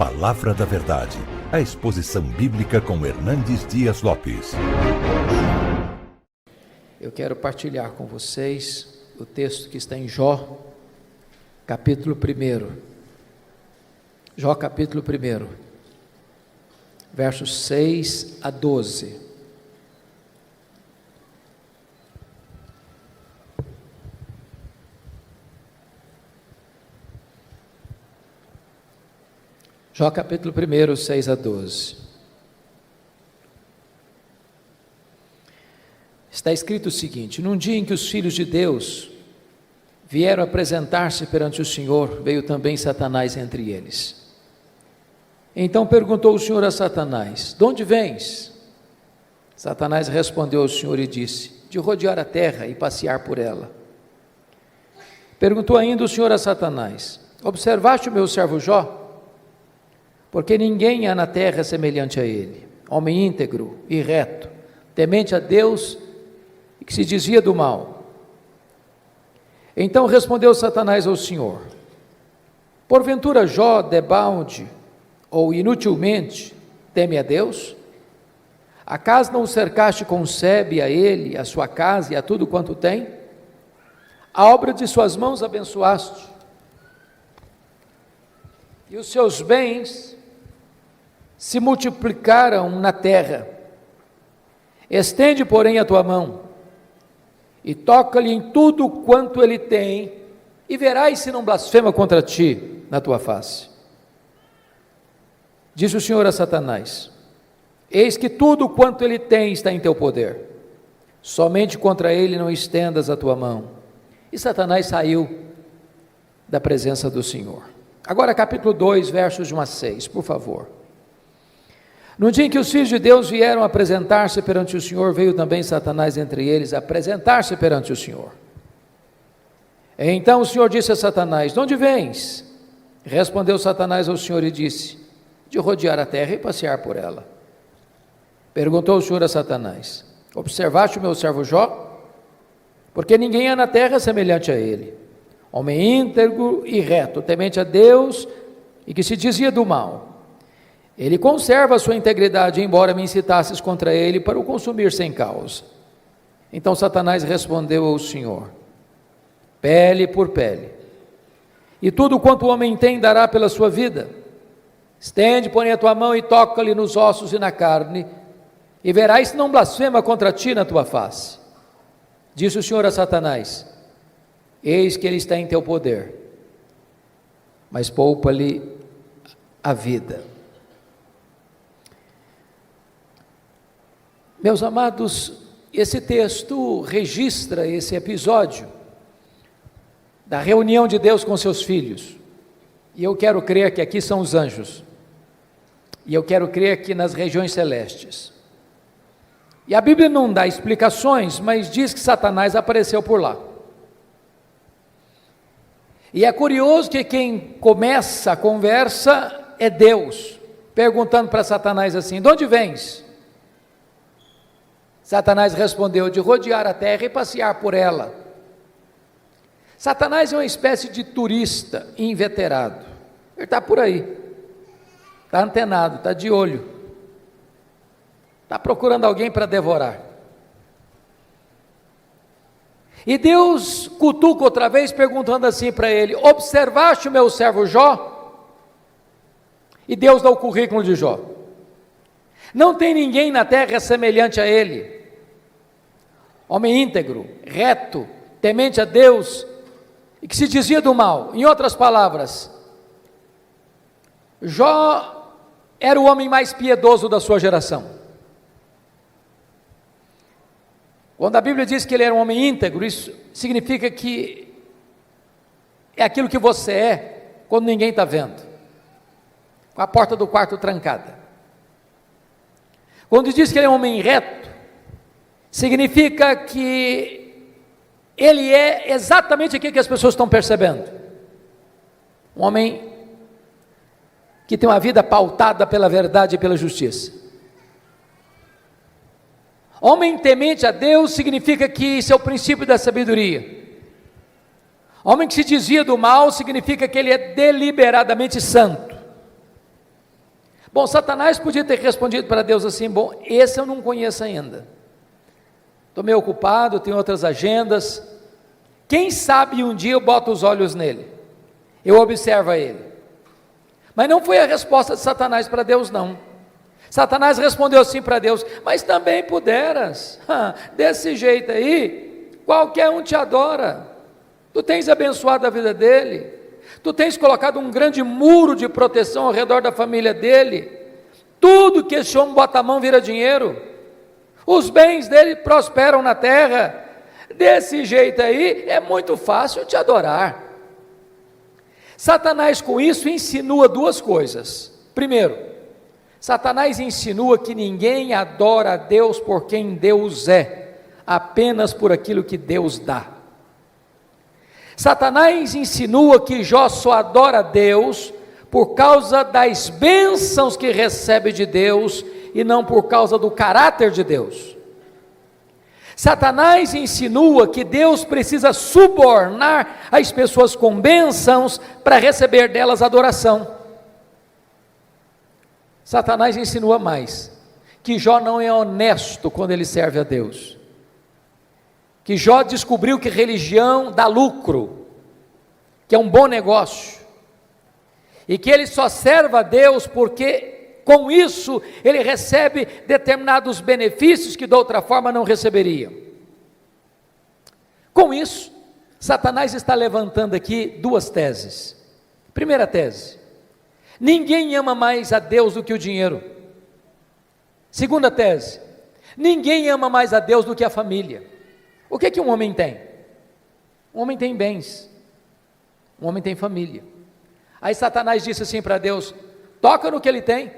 Palavra da Verdade, a exposição bíblica com Hernandes Dias Lopes. Eu quero partilhar com vocês o texto que está em Jó, capítulo 1. Jó, capítulo 1, versos 6 a 12. Jó, capítulo 1, 6 a 12. Está escrito o seguinte: num dia em que os filhos de Deus vieram apresentar-se perante o Senhor, veio também Satanás entre eles. Então perguntou o Senhor a Satanás: de onde vens? Satanás respondeu ao Senhor e disse: de rodear a terra e passear por ela. Perguntou ainda o Senhor a Satanás: observaste o meu servo Jó? Porque ninguém há na terra semelhante a ele, homem íntegro e reto, temente a Deus e que se desvia do mal. Então respondeu Satanás ao Senhor: porventura Jó debalde ou inutilmente teme a Deus? Acaso não o cercaste com sebe a ele, a sua casa e a tudo quanto tem? A obra de suas mãos abençoaste, e os seus bens se multiplicaram na terra. Estende, porém, a tua mão e toca-lhe em tudo quanto ele tem, e verás se não blasfema contra ti na tua face. Disse o Senhor a Satanás: eis que tudo quanto ele tem está em teu poder, somente contra ele não estendas a tua mão. E Satanás saiu da presença do Senhor. Agora capítulo 2, versos de 1 a 6, por favor. No dia em que os filhos de Deus vieram apresentar-se perante o Senhor, veio também Satanás entre eles apresentar-se perante o Senhor. Então o Senhor disse a Satanás: de onde vens? Respondeu Satanás ao Senhor e disse: de rodear a terra e passear por ela. Perguntou o Senhor a Satanás: observaste o meu servo Jó? Porque ninguém há na terra semelhante a ele, homem íntegro e reto, temente a Deus e que se desvia do mal. Ele conserva a sua integridade, embora me incitasses contra ele para o consumir sem causa. Então Satanás respondeu ao Senhor: pele por pele, e tudo quanto o homem tem dará pela sua vida. Estende, porém, a tua mão e toca-lhe nos ossos e na carne, e verás se não blasfema contra ti na tua face. Disse o Senhor a Satanás: eis que ele está em teu poder, mas poupa-lhe a vida. Meus amados, esse texto registra esse episódio da reunião de Deus com seus filhos, e eu quero crer que aqui são os anjos, e eu quero crer que nas regiões celestes. E a Bíblia não dá explicações, mas diz que Satanás apareceu por lá. E é curioso que quem começa a conversa é Deus, perguntando para Satanás assim: de onde vens? Satanás respondeu: de rodear a terra e passear por ela. Satanás é uma espécie de turista inveterado. Ele está por aí, está antenado, está de olho, está procurando alguém para devorar. E Deus cutuca outra vez, perguntando assim para ele: observaste o meu servo Jó? E Deus dá o currículo de Jó. Não tem ninguém na terra semelhante a ele, homem íntegro, reto, temente a Deus e que se desvia do mal. Em outras palavras, Jó era o homem mais piedoso da sua geração. Quando a Bíblia diz que ele era um homem íntegro, isso significa que é aquilo que você é quando ninguém está vendo, com a porta do quarto trancada. Quando diz que ele é um homem reto, significa que ele é exatamente aquilo que as pessoas estão percebendo. Um homem que tem uma vida pautada pela verdade e pela justiça. Homem temente a Deus significa que isso é o princípio da sabedoria. Homem que se desvia do mal significa que ele é deliberadamente santo. Bom, Satanás podia ter respondido para Deus assim: bom, esse eu não conheço ainda, estou meio ocupado, tenho outras agendas, quem sabe um dia eu boto os olhos nele, eu observo ele. Mas não foi a resposta de Satanás para Deus, não. Satanás respondeu assim para Deus: mas também puderas, desse jeito aí, qualquer um te adora, tu tens abençoado a vida dele, tu tens colocado um grande muro de proteção ao redor da família dele, tudo que esse homem bota a mão vira dinheiro, os bens dele prosperam na terra, desse jeito aí é muito fácil te adorar. Satanás com isso insinua duas coisas. Primeiro, Satanás insinua que ninguém adora a Deus por quem Deus é, apenas por aquilo que Deus dá. Satanás insinua que Jó só adora a Deus por causa das bênçãos que recebe de Deus e não por causa do caráter de Deus. Satanás insinua que Deus precisa subornar as pessoas com bênçãos para receber delas adoração. Satanás insinua mais, que Jó não é honesto quando ele serve a Deus, que Jó descobriu que religião dá lucro, que é um bom negócio, e que ele só serve a Deus porque com isso ele recebe determinados benefícios que de outra forma não receberia. Com isso, Satanás está levantando aqui duas teses. Primeira tese: ninguém ama mais a Deus do que o dinheiro. Segunda tese: ninguém ama mais a Deus do que a família. O que é que um homem tem? Um homem tem bens, um homem tem família. Aí Satanás disse assim para Deus: toca no que ele tem,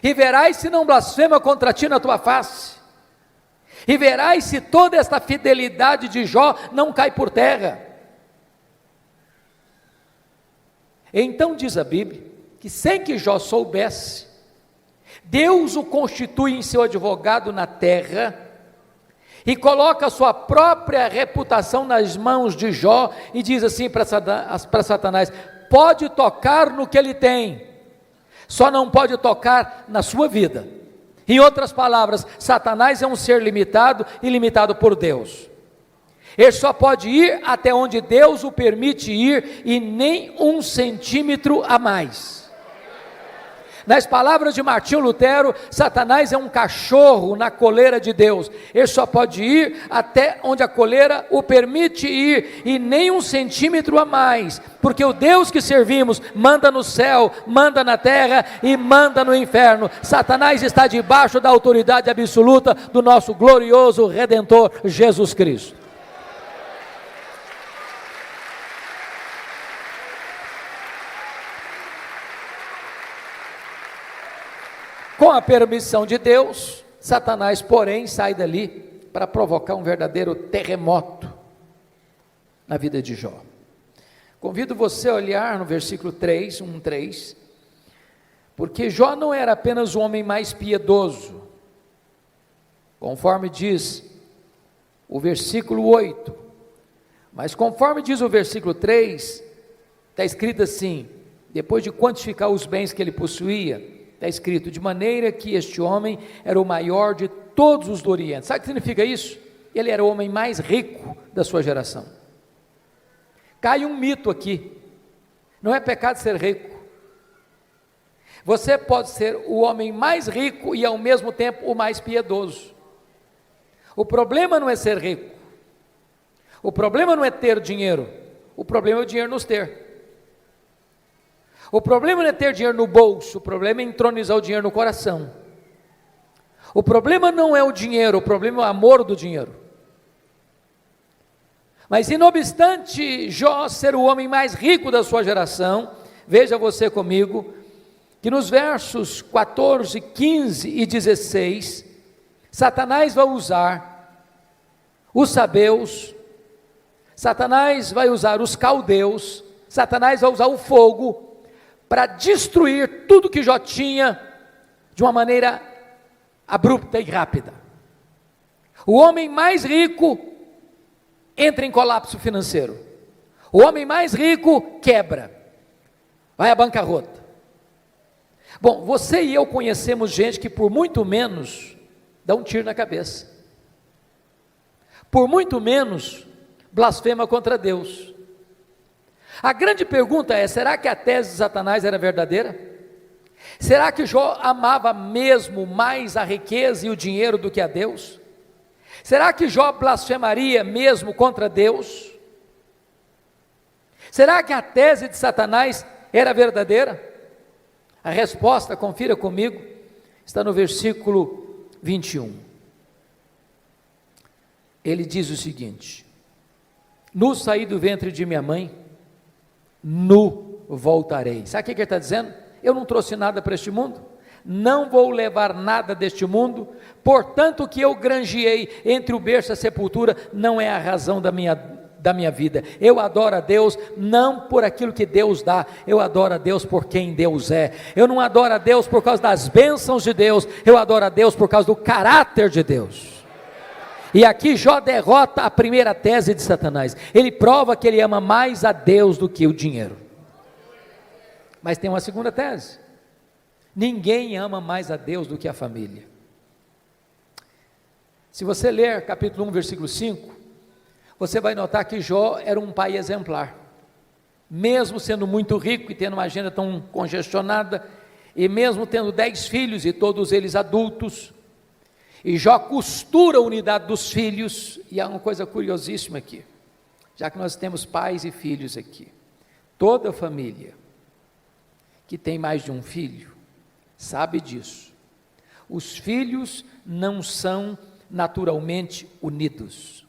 e verás se não blasfema contra ti na tua face, e verás se toda esta fidelidade de Jó não cai por terra. Então diz a Bíblia, que sem que Jó soubesse, Deus o constitui em seu advogado na terra, e coloca a sua própria reputação nas mãos de Jó, e diz assim para Satanás: pode tocar no que ele tem, só não pode tocar na sua vida. Em outras palavras, Satanás é um ser limitado e limitado por Deus. Ele só pode ir até onde Deus o permite ir, e nem 1 centímetro a mais. Nas palavras de Martinho Lutero, Satanás é um cachorro na coleira de Deus. Ele só pode ir até onde a coleira o permite ir, e nem 1 centímetro a mais, porque o Deus que servimos manda no céu, manda na terra e manda no inferno. Satanás está debaixo da autoridade absoluta do nosso glorioso Redentor Jesus Cristo. Com a permissão de Deus, Satanás, porém, sai dali para provocar um verdadeiro terremoto na vida de Jó. Convido você a olhar no versículo 3, 3, porque Jó não era apenas o homem mais piedoso, conforme diz o versículo 8, mas conforme diz o versículo 3, está escrito assim: depois de quantificar os bens que ele possuía, está escrito: de maneira que este homem era o maior de todos os do Oriente. Sabe o que significa isso? Ele era o homem mais rico da sua geração. Cai um mito aqui: não é pecado ser rico. Você pode ser o homem mais rico e ao mesmo tempo o mais piedoso. O problema não é ser rico, o problema não é ter dinheiro, o problema é o dinheiro nos ter. O problema não é ter dinheiro no bolso, o problema é entronizar o dinheiro no coração. O problema não é o dinheiro, o problema é o amor do dinheiro. Mas não obstante Jó ser o homem mais rico da sua geração, veja você comigo, que nos versos 14, 15 e 16, Satanás vai usar os sabeus, Satanás vai usar os caldeus, Satanás vai usar o fogo, para destruir tudo que Jó tinha de uma maneira abrupta e rápida. O homem mais rico entra em colapso financeiro. O homem mais rico quebra, vai à bancarrota. Bom, você e eu conhecemos gente que por muito menos dá um tiro na cabeça, por muito menos blasfema contra Deus. A grande pergunta é: será que a tese de Satanás era verdadeira? Será que Jó amava mesmo mais a riqueza e o dinheiro do que a Deus? Será que Jó blasfemaria mesmo contra Deus? Será que a tese de Satanás era verdadeira? A resposta, confira comigo, está no versículo 21. Ele diz o seguinte: nu saí do ventre de minha mãe, nu voltarei. Sabe o que ele está dizendo? Eu não trouxe nada para este mundo, não vou levar nada deste mundo, portanto o que eu granjeei entre o berço e a sepultura não é a razão da minha vida. Eu adoro a Deus não por aquilo que Deus dá, eu adoro a Deus por quem Deus é. Eu não adoro a Deus por causa das bênçãos de Deus, eu adoro a Deus por causa do caráter de Deus. E aqui Jó derrota a primeira tese de Satanás. Ele prova que ele ama mais a Deus do que o dinheiro. Mas tem uma segunda tese: ninguém ama mais a Deus do que a família. Se você ler capítulo 1, versículo 5, você vai notar que Jó era um pai exemplar. Mesmo sendo muito rico e tendo uma agenda tão congestionada, e mesmo tendo 10 filhos e todos eles adultos, e Jó costura a unidade dos filhos. E há uma coisa curiosíssima aqui, já que nós temos pais e filhos aqui, toda família que tem mais de um filho sabe disso. Os filhos não são naturalmente unidos.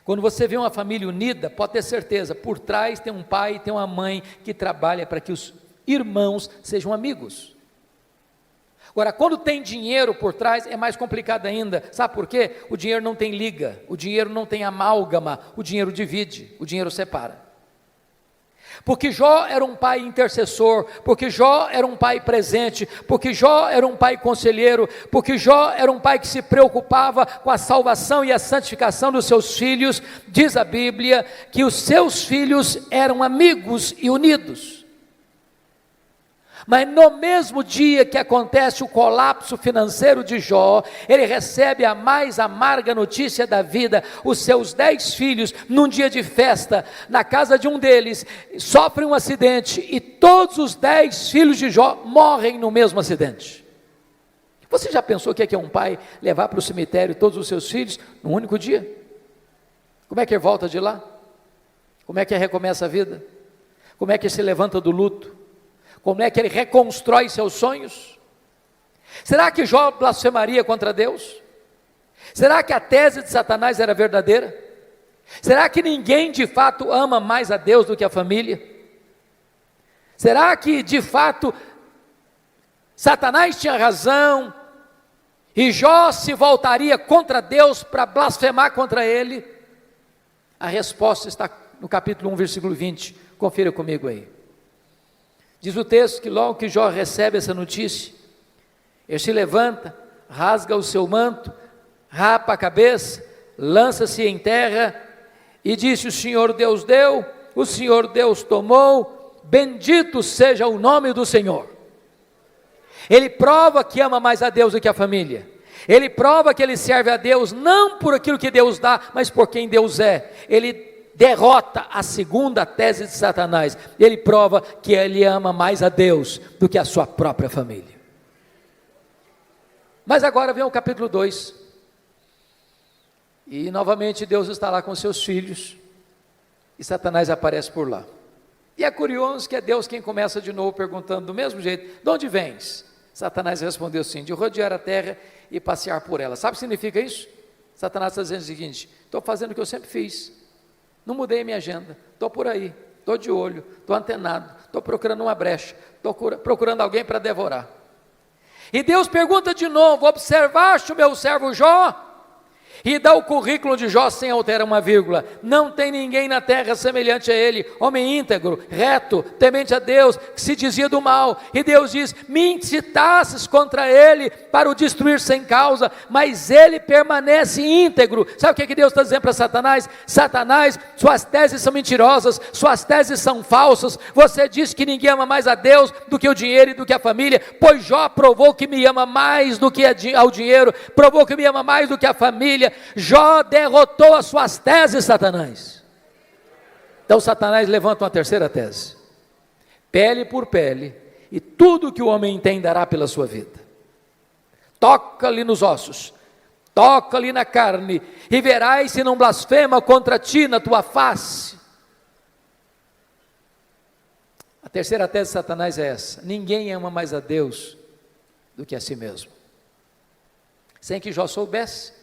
Quando você vê uma família unida, pode ter certeza, por trás tem um pai e tem uma mãe que trabalha para que os irmãos sejam amigos. Agora, quando tem dinheiro por trás, é mais complicado ainda. Sabe por quê? O dinheiro não tem liga, o dinheiro não tem amálgama, o dinheiro divide, o dinheiro separa. Porque Jó era um pai intercessor, porque Jó era um pai presente, porque Jó era um pai conselheiro, porque Jó era um pai que se preocupava com a salvação e a santificação dos seus filhos. Diz a Bíblia que os seus filhos eram amigos e unidos. Mas no mesmo dia que acontece o colapso financeiro de Jó, ele recebe a mais amarga notícia da vida. Os seus 10 filhos, num dia de festa, na casa de um deles, sofrem um acidente, e todos os 10 filhos de Jó morrem no mesmo acidente. Você já pensou o que é um pai levar para o cemitério todos os seus filhos num único dia? Como é que ele volta de lá? Como é que ele recomeça a vida? Como é que ele se levanta do luto? Como é que ele reconstrói seus sonhos? Será que Jó blasfemaria contra Deus? Será que a tese de Satanás era verdadeira? Será que ninguém de fato ama mais a Deus do que a família? Será que de fato Satanás tinha razão e Jó se voltaria contra Deus para blasfemar contra ele? A resposta está no capítulo 1, versículo 20, confira comigo aí. Diz o texto que logo que Jó recebe essa notícia, ele se levanta, rasga o seu manto, rapa a cabeça, lança-se em terra e disse: o Senhor Deus deu, o Senhor Deus tomou, bendito seja o nome do Senhor. Ele prova que ama mais a Deus do que a família. Ele prova que ele serve a Deus não por aquilo que Deus dá, mas por quem Deus é. Ele derrota a segunda tese de Satanás. Ele prova que ele ama mais a Deus do que a sua própria família. Mas agora vem o capítulo 2. E novamente Deus está lá com seus filhos, e Satanás aparece por lá. E é curioso que é Deus quem começa de novo perguntando do mesmo jeito: de onde vens? Satanás respondeu assim: de rodear a terra e passear por ela. Sabe o que significa isso? Satanás está dizendo o seguinte: estou fazendo o que eu sempre fiz, não mudei a minha agenda, estou por aí, estou de olho, estou antenado, estou procurando uma brecha, estou procurando alguém para devorar. E Deus pergunta de novo: observaste o meu servo Jó? E dá o currículo de Jó sem alterar uma vírgula. Não tem ninguém na terra semelhante a ele, homem íntegro, reto, temente a Deus, que se dizia do mal. E Deus diz: me incitasses contra ele para o destruir sem causa, mas ele permanece íntegro. Sabe o que Deus está dizendo para Satanás? Satanás, suas teses são mentirosas, suas teses são falsas. Você diz que ninguém ama mais a Deus do que o dinheiro e do que a família, pois Jó provou que me ama mais do que ao dinheiro, provou que me ama mais do que a família. Jó derrotou as suas teses, Satanás. Então Satanás levanta uma terceira tese: pele por pele, e tudo que o homem tem dará pela sua vida. Toca-lhe nos ossos, toca-lhe na carne, e verás se não blasfema contra ti na tua face. A terceira tese de Satanás é essa: ninguém ama mais a Deus do que a si mesmo. Sem que Jó soubesse,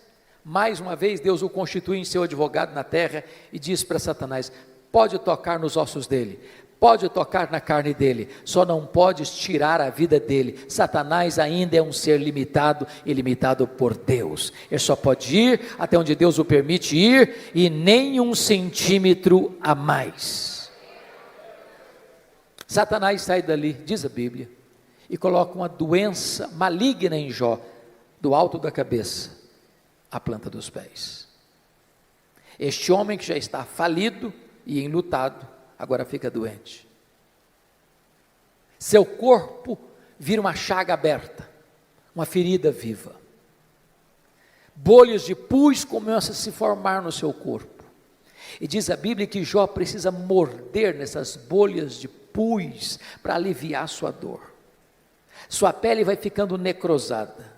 mais uma vez Deus o constitui em seu advogado na terra e diz para Satanás: pode tocar nos ossos dele, pode tocar na carne dele, só não podes tirar a vida dele. Satanás ainda é um ser limitado e limitado por Deus. Ele só pode ir até onde Deus o permite ir, e nem 1 centímetro a mais. Satanás sai dali, diz a Bíblia, e coloca uma doença maligna em Jó, do alto da cabeça à planta dos pés. Este homem que já está falido e enlutado, agora fica doente. Seu corpo vira uma chaga aberta, uma ferida viva. Bolhas de pus começam a se formar no seu corpo. E diz a Bíblia que Jó precisa morder nessas bolhas de pus para aliviar sua dor. Sua pele vai ficando necrosada.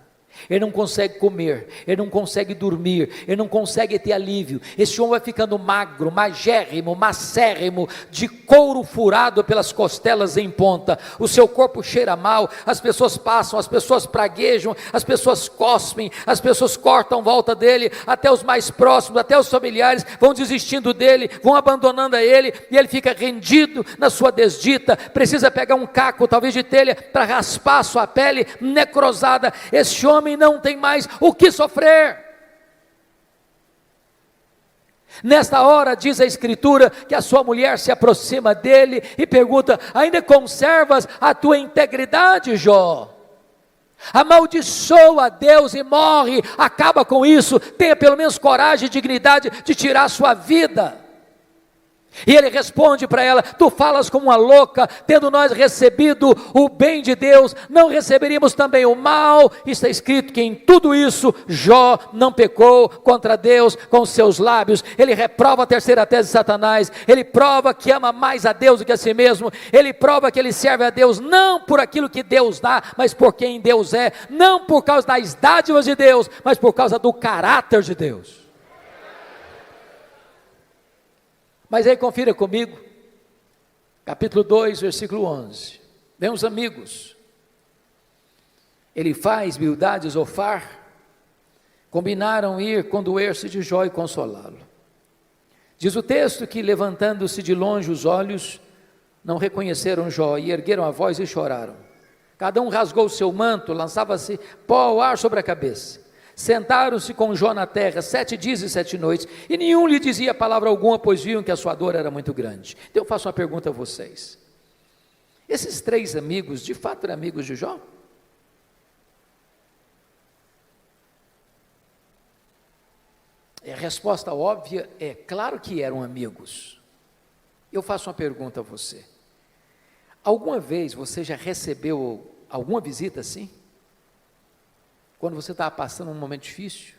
Ele não consegue comer, ele não consegue dormir, ele não consegue ter alívio. Esse homem vai ficando magro, magérrimo, macérrimo, de couro furado pelas costelas em ponta. O seu corpo cheira mal, as pessoas passam, as pessoas praguejam, as pessoas cospem, as pessoas cortam volta dele, até os mais próximos, até os familiares vão desistindo dele, vão abandonando a ele, e ele fica rendido na sua desdita. Precisa pegar um caco, talvez de telha, para raspar a sua pele necrosada. Esse homem não tem mais o que sofrer. Nesta hora, diz a Escritura, que a sua mulher se aproxima dele e pergunta: ainda conservas a tua integridade, Jó? Amaldiçoa a Deus e morre, acaba com isso, tenha pelo menos coragem e dignidade de tirar a sua vida. E ele responde para ela: tu falas como uma louca, tendo nós recebido o bem de Deus, não receberíamos também o mal? Está escrito que em tudo isso Jó não pecou contra Deus com os seus lábios. Ele reprova a terceira tese de Satanás, ele prova que ama mais a Deus do que a si mesmo, ele prova que ele serve a Deus não por aquilo que Deus dá, mas por quem Deus é, não por causa das dádivas de Deus, mas por causa do caráter de Deus. Mas aí confira comigo, capítulo 2, versículo 11, meus amigos, Elifaz, Bildade e Zofar combinaram ir condoer-se de Jó e consolá-lo. Diz o texto que, levantando-se de longe os olhos, não reconheceram Jó e ergueram a voz e choraram. Cada um rasgou o seu manto, lançava-se pó ao ar sobre a cabeça. Sentaram-se com Jó na terra 7 dias e 7 noites, e nenhum lhe dizia palavra alguma, pois viam que a sua dor era muito grande. Então eu faço uma pergunta a vocês: esses 3 amigos, de fato eram amigos de Jó? A resposta óbvia é: claro que eram amigos. Eu faço uma pergunta a você: alguma vez você já recebeu alguma visita assim? Quando você estava passando um momento difícil,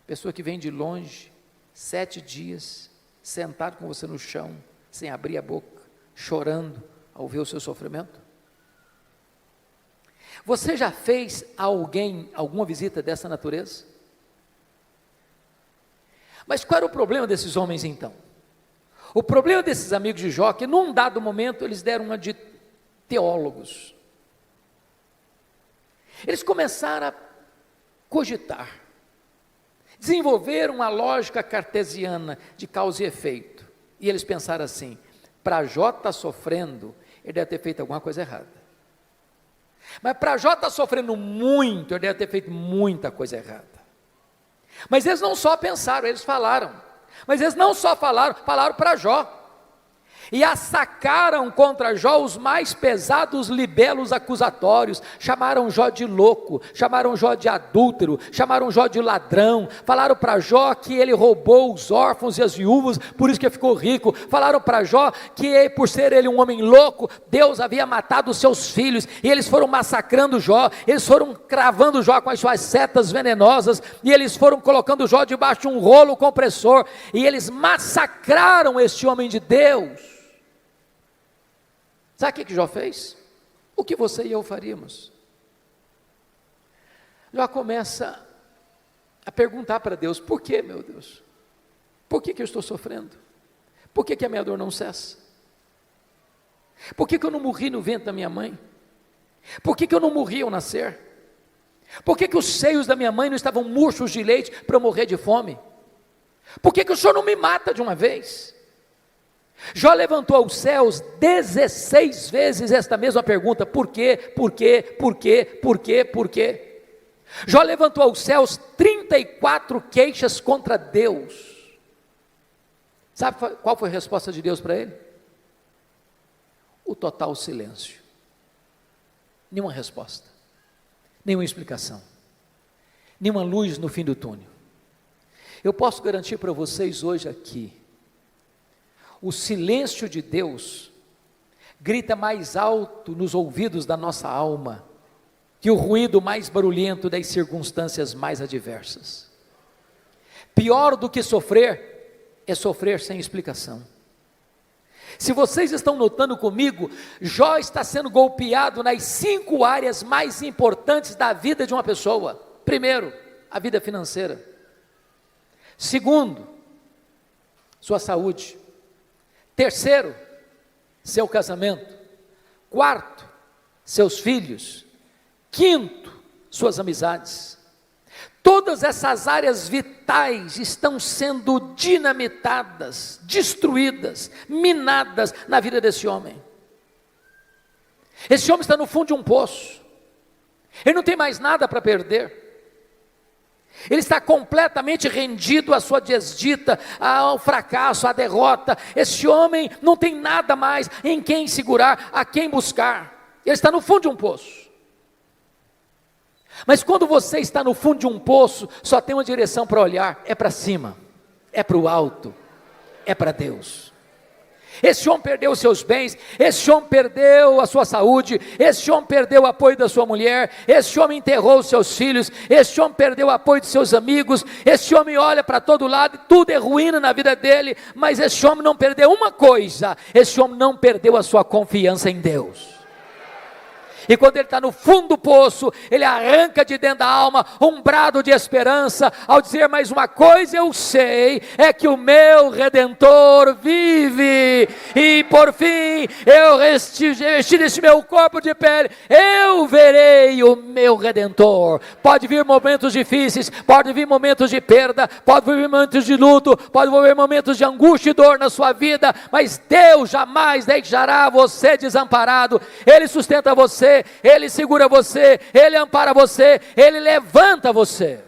pessoa que vem de longe, 7 dias, sentado com você no chão, sem abrir a boca, chorando ao ver o seu sofrimento? Você já fez a alguém alguma visita dessa natureza? Mas qual era o problema desses homens então? O problema desses amigos de Jó, que num dado momento eles deram uma de teólogos. Eles começaram a cogitar, desenvolveram uma lógica cartesiana de causa e efeito, e eles pensaram assim: para Jó estar sofrendo, ele deve ter feito alguma coisa errada, mas para Jó estar sofrendo muito, ele deve ter feito muita coisa errada. Mas eles não só pensaram, eles falaram. Mas eles não só falaram para Jó. E assacaram contra Jó os mais pesados libelos acusatórios, chamaram Jó de louco, chamaram Jó de adúltero, chamaram Jó de ladrão, falaram para Jó que ele roubou os órfãos e as viúvas, por isso que ele ficou rico, falaram para Jó que por ser ele um homem louco, Deus havia matado os seus filhos, e eles foram massacrando Jó, eles foram cravando Jó com as suas setas venenosas, e eles foram colocando Jó debaixo de um rolo compressor, e eles massacraram este homem de Deus. Sabe o que Jó fez? O que você e eu faríamos? Jó começa a perguntar para Deus: por que, meu Deus? Por que eu estou sofrendo? Por que a minha dor não cessa? Por que eu não morri no ventre da minha mãe? Por que eu não morri ao nascer? Por que os seios da minha mãe não estavam murchos de leite para eu morrer de fome? Por que o Senhor não me mata de uma vez? Jó levantou aos céus 16 vezes esta mesma pergunta: por quê, por quê, por quê, por quê, por quê? Jó levantou aos céus 34 queixas contra Deus. Sabe qual foi a resposta de Deus para ele? O total silêncio. Nenhuma resposta, nenhuma explicação, nenhuma luz no fim do túnel. Eu posso garantir para vocês hoje aqui, o silêncio de Deus grita mais alto nos ouvidos da nossa alma que o ruído mais barulhento das circunstâncias mais adversas. Pior do que sofrer é sofrer sem explicação. Se vocês estão notando comigo, Jó está sendo golpeado nas 5 áreas mais importantes da vida de uma pessoa. Primeiro, a vida financeira. Segundo, sua saúde. Terceiro, seu casamento. Quarto, seus filhos. Quinto, suas amizades. Todas essas áreas vitais estão sendo dinamitadas, destruídas, minadas na vida desse homem. Esse homem está no fundo de um poço. Ele não tem mais nada para perder. Ele está completamente rendido à sua desdita, ao fracasso, à derrota. Esse homem não tem nada mais em quem segurar, a quem buscar. Ele está no fundo de um poço. Mas quando você está no fundo de um poço, só tem uma direção para olhar: é para cima, é para o alto, é para Deus. Esse homem perdeu os seus bens, esse homem perdeu a sua saúde, esse homem perdeu o apoio da sua mulher, esse homem enterrou os seus filhos, esse homem perdeu o apoio de seus amigos, esse homem olha para todo lado e tudo é ruína na vida dele, mas esse homem não perdeu uma coisa: esse homem não perdeu a sua confiança em Deus. E quando ele está no fundo do poço, ele arranca de dentro da alma um brado de esperança, ao dizer: mais uma coisa eu sei, é que o meu Redentor vive, e por fim, eu vestir esse meu corpo de pele, eu verei o meu Redentor. Pode vir momentos difíceis, pode vir momentos de perda, pode vir momentos de luto, pode vir momentos de angústia e dor na sua vida, mas Deus jamais deixará você desamparado. Ele sustenta você, Ele segura você, Ele ampara você, Ele levanta você.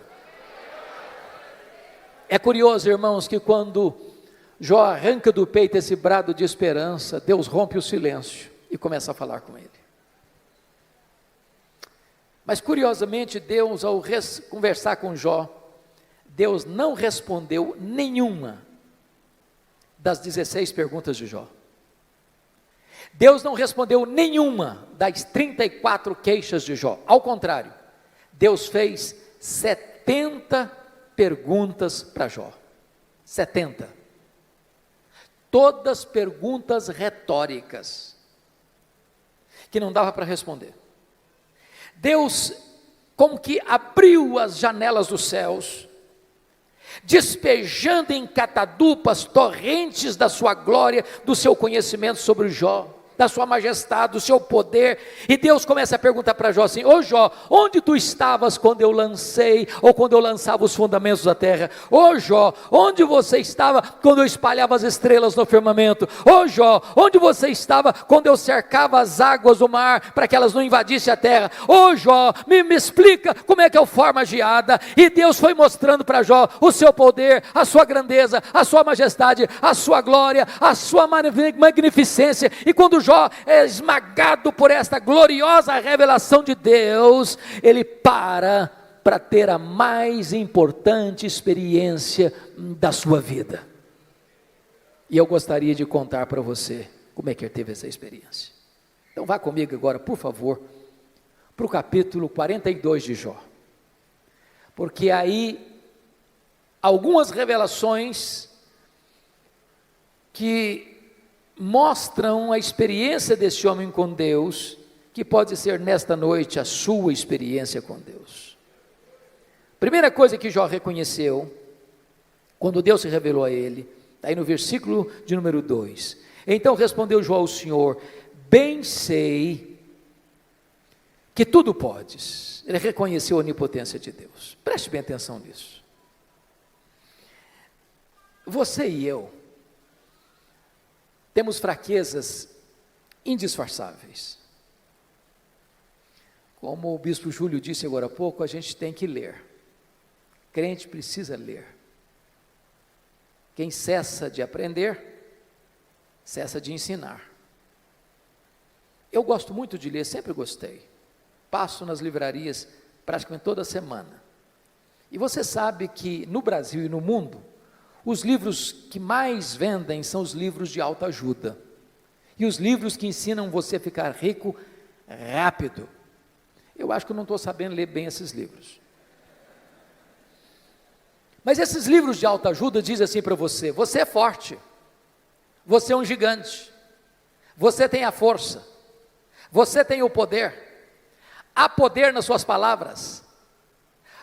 É curioso, irmãos, que quando Jó arranca do peito esse brado de esperança, Deus rompe o silêncio e começa a falar com ele. Mas curiosamente, Deus, ao conversar com Jó, Deus não respondeu nenhuma das 16 perguntas de Jó. Deus não respondeu nenhuma das 34 queixas de Jó. Ao contrário, Deus fez 70 perguntas para Jó. 70. Todas perguntas retóricas, que não dava para responder. Deus como que abriu as janelas dos céus, despejando em catadupas torrentes da sua glória, do seu conhecimento sobre Jó. da sua majestade, do seu poder, e Deus começa a perguntar para Jó assim: ô Jó, onde tu estavas quando eu lancei, ou quando eu lançava os fundamentos da terra? Ô Jó, onde você estava quando eu espalhava as estrelas no firmamento? Ô Jó, onde você estava quando eu cercava as águas do mar, para que elas não invadissem a terra? Ô Jó, me explica como é que eu formo a geada. E Deus foi mostrando para Jó o seu poder, a sua grandeza, a sua majestade, a sua glória, a sua magnificência. E quando Jó é esmagado por esta gloriosa revelação de Deus, ele para ter a mais importante experiência da sua vida. E eu gostaria de contar para você como é que ele teve essa experiência. Então vá comigo agora, por favor, para o capítulo 42 de Jó. Porque aí algumas revelações que mostram a experiência desse homem com Deus, que pode ser nesta noite a sua experiência com Deus. Primeira coisa que Jó reconheceu, quando Deus se revelou a ele, está aí no versículo de número 2. Então respondeu Jó ao Senhor: bem sei que tudo podes. Ele reconheceu a onipotência de Deus. Preste bem atenção nisso. Você e eu temos fraquezas indisfarçáveis. Como o bispo Júlio disse agora há pouco, a gente tem que ler. Crente precisa ler. Quem cessa de aprender, cessa de ensinar. Eu gosto muito de ler, sempre gostei. Passo nas livrarias praticamente toda semana. E você sabe que no Brasil e no mundo, os livros que mais vendem são os livros de autoajuda. E os livros que ensinam você a ficar rico rápido. Eu acho que eu não estou sabendo ler bem esses livros. Mas esses livros de autoajuda dizem assim para você: você é forte, você é um gigante, você tem a força, você tem o poder, há poder nas suas palavras,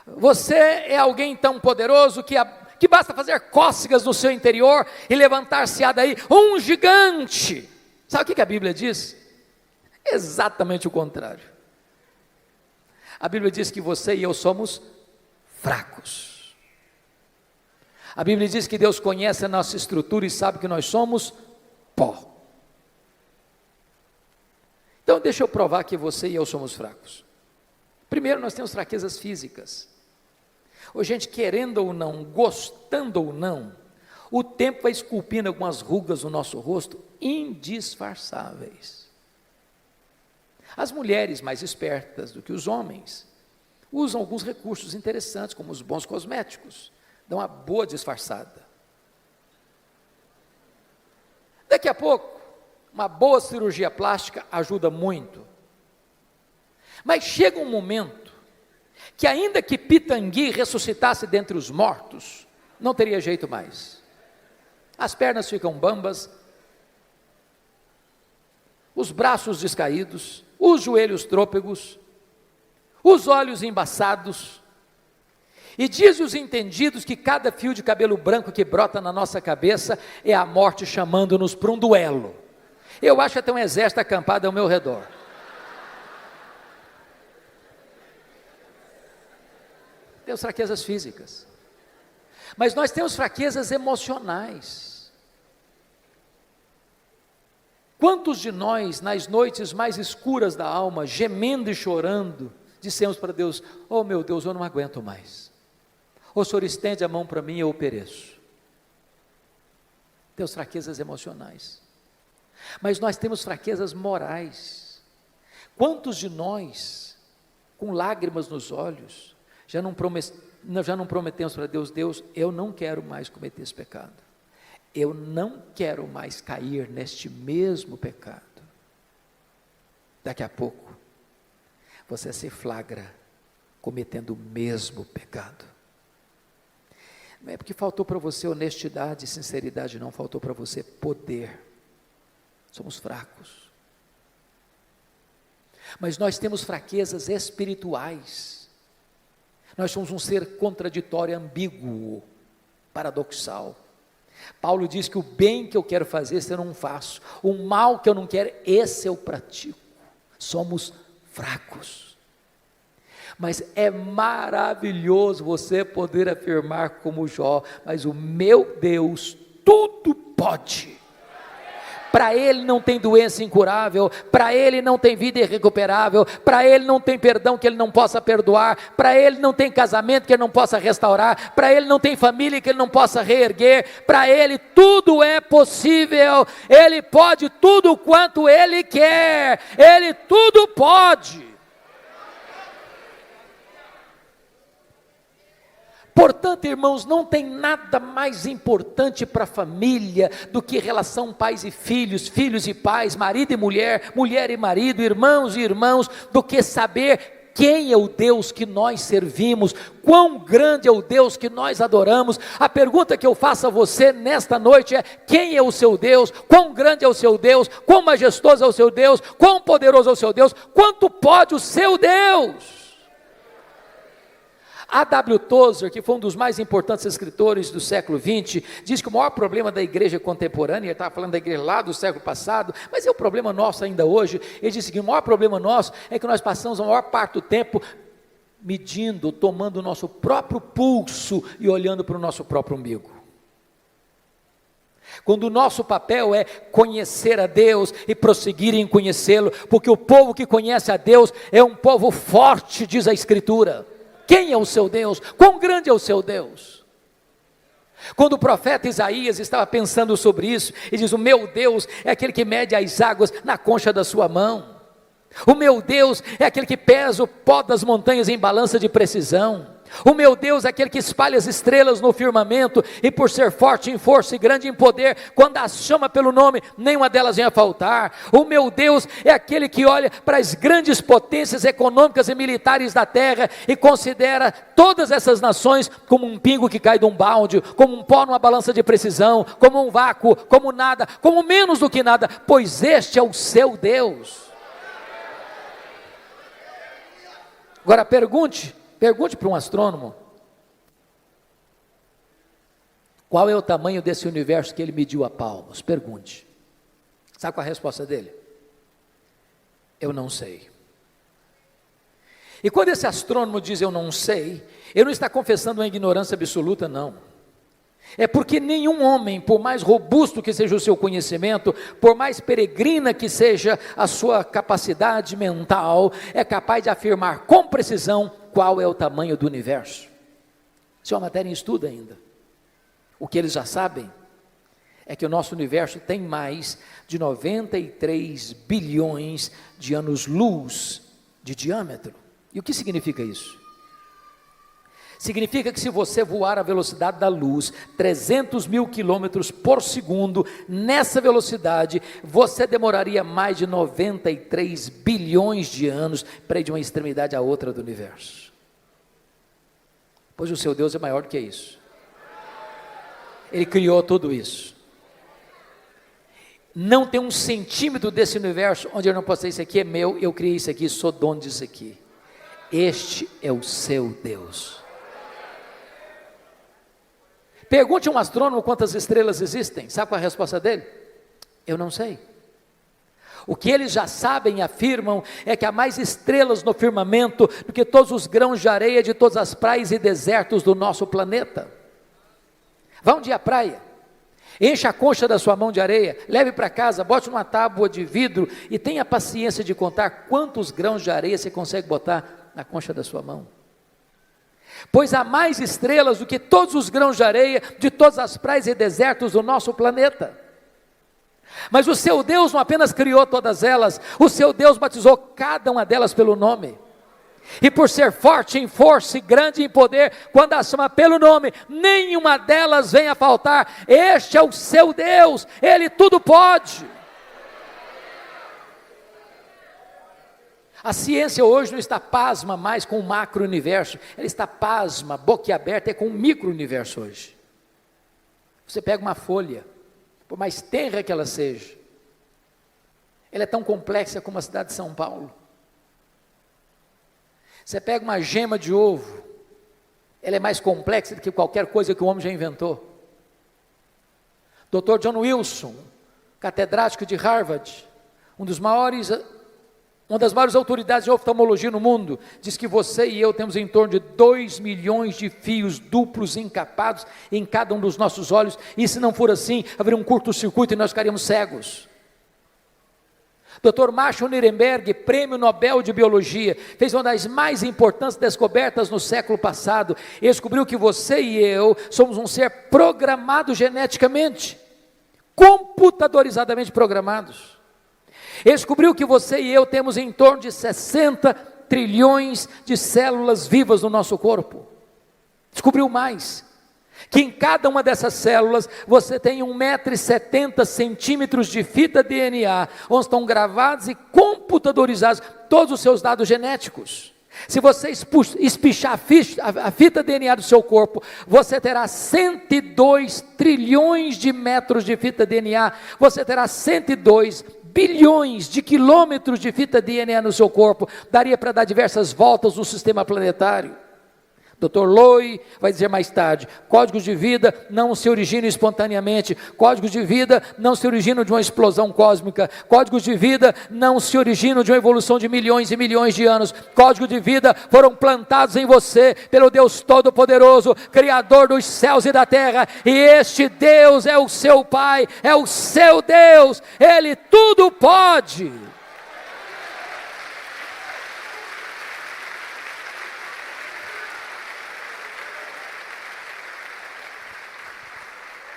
você é alguém tão poderoso que basta fazer cócegas no seu interior e levantar-se-á daí um gigante. Sabe o que a Bíblia diz? Exatamente o contrário. A Bíblia diz que você e eu somos fracos. A Bíblia diz que Deus conhece a nossa estrutura e sabe que nós somos pó. Então deixa eu provar que você e eu somos fracos. Primeiro, nós temos fraquezas físicas. Ô, gente, querendo ou não, gostando ou não, o tempo vai esculpindo algumas rugas no nosso rosto indisfarçáveis. As mulheres mais espertas do que os homens usam alguns recursos interessantes, como os bons cosméticos, dão uma boa disfarçada. Daqui a pouco, uma boa cirurgia plástica ajuda muito. Mas chega um momento que ainda que Pitangui ressuscitasse dentre os mortos, não teria jeito mais. As pernas ficam bambas, os braços descaídos, os joelhos trôpegos, os olhos embaçados. E diz os entendidos que cada fio de cabelo branco que brota na nossa cabeça é a morte chamando-nos para um duelo. Eu acho até um exército acampado ao meu redor. Temos fraquezas físicas, mas nós temos fraquezas emocionais. Quantos de nós, nas noites mais escuras da alma, gemendo e chorando, dissemos para Deus: oh meu Deus, eu não aguento mais, o Senhor estende a mão para mim e eu pereço. Temos fraquezas emocionais, mas nós temos fraquezas morais. Quantos de nós, com lágrimas nos olhos, já não prometemos para Deus: Deus, eu não quero mais cometer esse pecado, eu não quero mais cair neste mesmo pecado. Daqui a pouco, você se flagra cometendo o mesmo pecado. Não é porque faltou para você honestidade e sinceridade, não, faltou para você poder. Somos fracos. Mas nós temos fraquezas espirituais. Nós somos um ser contraditório, ambíguo, paradoxal. Paulo diz que o bem que eu quero fazer, esse eu não faço. O mal que eu não quero, esse eu pratico. Somos fracos. Mas é maravilhoso você poder afirmar como Jó, mas o meu Deus tudo pode. Para Ele não tem doença incurável, para Ele não tem vida irrecuperável, para Ele não tem perdão que Ele não possa perdoar, para Ele não tem casamento que Ele não possa restaurar, para Ele não tem família que Ele não possa reerguer, para Ele tudo é possível, Ele pode tudo quanto Ele quer, Ele tudo pode. Portanto, irmãos, não tem nada mais importante para a família do que relação pais e filhos, filhos e pais, marido e mulher, mulher e marido, irmãos e irmãos, do que saber quem é o Deus que nós servimos, quão grande é o Deus que nós adoramos. A pergunta que eu faço a você nesta noite é: quem é o seu Deus? Quão grande é o seu Deus? Quão majestoso é o seu Deus? Quão poderoso é o seu Deus? Quanto pode o seu Deus? A.W. Tozer, que foi um dos mais importantes escritores do século XX, diz que o maior problema da igreja contemporânea, ele estava falando da igreja lá do século passado, mas é o problema nosso ainda hoje. Ele disse que o maior problema nosso é que nós passamos a maior parte do tempo medindo, tomando o nosso próprio pulso e olhando para o nosso próprio umbigo. Quando o nosso papel é conhecer a Deus e prosseguir em conhecê-lo, porque o povo que conhece a Deus é um povo forte, diz a Escritura. Quem é o seu Deus? Quão grande é o seu Deus? Quando o profeta Isaías estava pensando sobre isso, ele diz: o meu Deus é aquele que mede as águas na concha da sua mão. O meu Deus é aquele que pesa o pó das montanhas em balança de precisão. O meu Deus é aquele que espalha as estrelas no firmamento, e por ser forte em força e grande em poder, quando as chama pelo nome, nenhuma delas vem a faltar. O meu Deus é aquele que olha para as grandes potências econômicas e militares da terra e considera todas essas nações como um pingo que cai de um balde, como um pó numa balança de precisão, como um vácuo, como nada, como menos do que nada, pois este é o seu Deus. Agora pergunte para um astrônomo, qual é o tamanho desse universo que ele mediu a palmos? Pergunte. Sabe qual é a resposta dele? Eu não sei. E quando esse astrônomo diz eu não sei, ele não está confessando uma ignorância absoluta, não. É porque nenhum homem, por mais robusto que seja o seu conhecimento, por mais peregrina que seja a sua capacidade mental, é capaz de afirmar com precisão qual é o tamanho do universo. Isso é uma matéria em estudo ainda. O que eles já sabem é que o nosso universo tem mais de 93 bilhões de anos-luz de diâmetro. E o que significa isso? Significa que se você voar à velocidade da luz, 300 mil quilômetros por segundo, nessa velocidade, você demoraria mais de 93 bilhões de anos para ir de uma extremidade à outra do universo. Pois o seu Deus é maior do que isso. Ele criou tudo isso. Não tem um centímetro desse universo onde eu não posso dizer: isso aqui é meu, eu criei isso aqui, sou dono disso aqui. Este é o seu Deus. Pergunte a um astrônomo quantas estrelas existem. Sabe qual é a resposta dele? Eu não sei. O que eles já sabem e afirmam é que há mais estrelas no firmamento do que todos os grãos de areia de todas as praias e desertos do nosso planeta. Vá um dia à praia, encha a concha da sua mão de areia, leve para casa, bote numa tábua de vidro e tenha paciência de contar quantos grãos de areia você consegue botar na concha da sua mão. Pois há mais estrelas do que todos os grãos de areia de todas as praias e desertos do nosso planeta. Mas o seu Deus não apenas criou todas elas, o seu Deus batizou cada uma delas pelo nome. E por ser forte em força e grande em poder, quando as chama pelo nome, nenhuma delas vem a faltar. Este é o seu Deus, Ele tudo pode. A ciência hoje não está pasma mais com o macro-universo, ela está pasma, boquiaberta, com o micro-universo hoje. Você pega uma folha, por mais tenra que ela seja, ela é tão complexa como a cidade de São Paulo. Você pega uma gema de ovo, ela é mais complexa do que qualquer coisa que o homem já inventou. Dr. John Wilson, catedrático de Harvard, uma das maiores autoridades de oftalmologia no mundo, diz que você e eu temos em torno de 2 milhões de fios duplos encapados em cada um dos nossos olhos, e se não for assim, haveria um curto-circuito e nós ficaríamos cegos. Dr. Marshall Nirenberg, prêmio Nobel de Biologia, fez uma das mais importantes descobertas no século passado. Ele descobriu que você e eu somos um ser programado geneticamente, computadorizadamente programados. Ele descobriu que você e eu temos em torno de 60 trilhões de células vivas no nosso corpo. Descobriu mais, que em cada uma dessas células você tem 1,70 m de fita DNA, onde estão gravados e computadorizados todos os seus dados genéticos. Se você espichar a fita DNA do seu corpo, você terá 102 trilhões de metros de fita DNA, você terá 102 bilhões de quilômetros de fita DNA no seu corpo, daria para dar diversas voltas no sistema planetário. Dr. Loy vai dizer mais tarde, códigos de vida não se originam espontaneamente, códigos de vida não se originam de uma explosão cósmica, códigos de vida não se originam de uma evolução de milhões e milhões de anos, códigos de vida foram plantados em você pelo Deus Todo-Poderoso, Criador dos céus e da terra, e este Deus é o seu Pai, é o seu Deus, Ele tudo pode.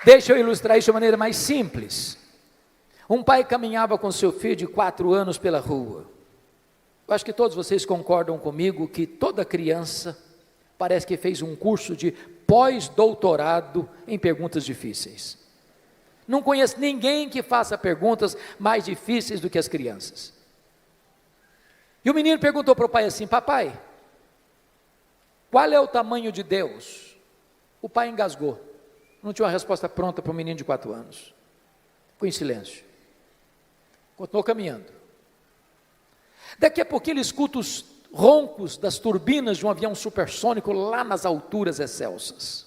Deixa eu ilustrar isso de maneira mais simples. Um pai caminhava com seu filho de 4 anos pela rua. Eu acho que todos vocês concordam comigo que toda criança parece que fez um curso de pós-doutorado em perguntas difíceis. Não conheço ninguém que faça perguntas mais difíceis do que as crianças. E o menino perguntou para o pai assim: papai, qual é o tamanho de Deus? O pai engasgou. Não tinha uma resposta pronta para um menino de 4 anos. Ficou em silêncio. Continuou caminhando. Daqui a pouco ele escuta os roncos das turbinas de um avião supersônico lá nas alturas excelsas.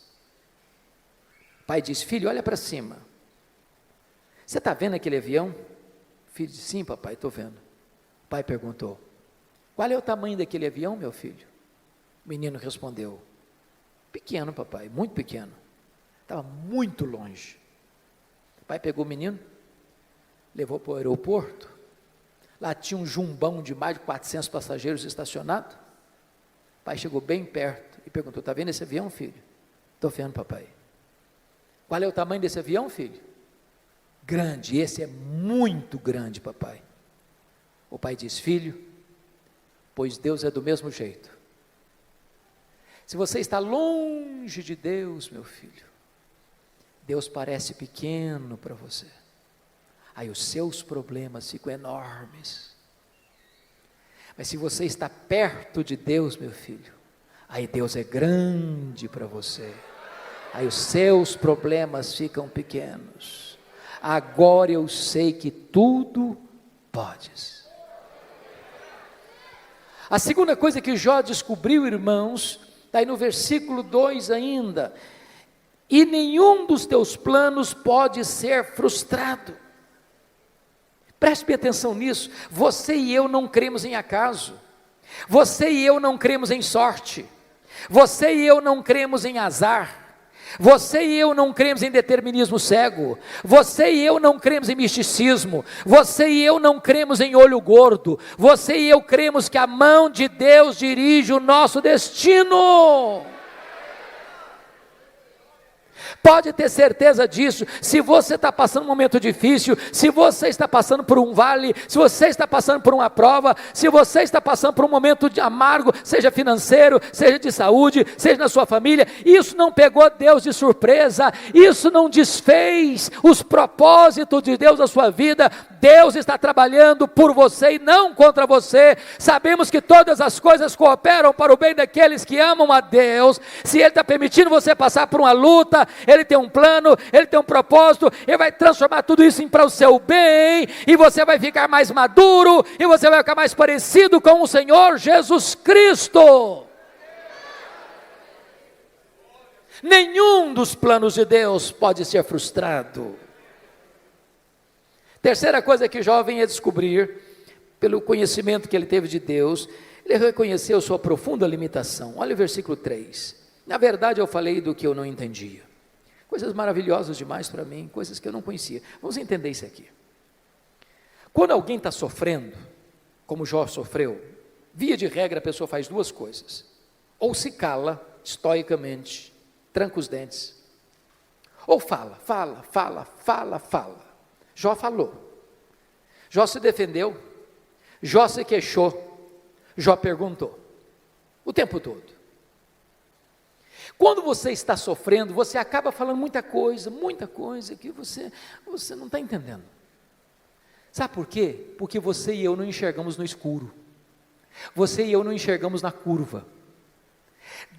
O pai diz: filho, olha para cima. Você está vendo aquele avião? O filho disse: sim, papai, estou vendo. O pai perguntou: qual é o tamanho daquele avião, meu filho? O menino respondeu: pequeno, papai, muito pequeno. Estava muito longe. O pai pegou o menino, levou para o aeroporto. Lá tinha um jumbão de mais de 400 passageiros estacionado. O pai chegou bem perto e perguntou: está vendo esse avião, filho? Estou vendo, papai. Qual é o tamanho desse avião, filho? Grande, esse é muito grande, papai. O pai disse: filho, pois Deus é do mesmo jeito. Se você está longe de Deus, meu filho, Deus parece pequeno para você. Aí os seus problemas ficam enormes. Mas se você está perto de Deus, meu filho, aí Deus é grande para você. Aí os seus problemas ficam pequenos. Agora eu sei que tudo podes. A segunda coisa que Jó descobriu, irmãos, está aí no versículo 2 ainda: e nenhum dos teus planos pode ser frustrado. Preste bem atenção nisso. Você e eu não cremos em acaso, você e eu não cremos em sorte, você e eu não cremos em azar, você e eu não cremos em determinismo cego, você e eu não cremos em misticismo, você e eu não cremos em olho gordo, você e eu cremos que a mão de Deus dirige o nosso destino. Pode ter certeza disso. Se você está passando um momento difícil, se você está passando por um vale, se você está passando por uma prova, se você está passando por um momento amargo, seja financeiro, seja de saúde, seja na sua família, isso não pegou Deus de surpresa, isso não desfez os propósitos de Deus na sua vida. Deus está trabalhando por você e não contra você. Sabemos que todas as coisas cooperam para o bem daqueles que amam a Deus. Se Ele está permitindo você passar por uma luta, Ele tem um plano, Ele tem um propósito, Ele vai transformar tudo isso para o seu bem, e você vai ficar mais maduro, e você vai ficar mais parecido com o Senhor Jesus Cristo. Nenhum dos planos de Deus pode ser frustrado. Terceira coisa que Jó vem a descobrir, pelo conhecimento que ele teve de Deus, ele reconheceu sua profunda limitação. Olha o versículo 3. Na verdade, eu falei do que eu não entendia. Coisas maravilhosas demais para mim, coisas que eu não conhecia. Vamos entender isso aqui. Quando alguém está sofrendo, como Jó sofreu, via de regra a pessoa faz duas coisas. Ou se cala, estoicamente, tranca os dentes. Ou fala. Jó falou. Jó se defendeu. Jó se queixou. Jó perguntou. O tempo todo. Quando você está sofrendo, você acaba falando muita coisa que você não está entendendo. Sabe por quê? Porque você e eu não enxergamos no escuro. Você e eu não enxergamos na curva.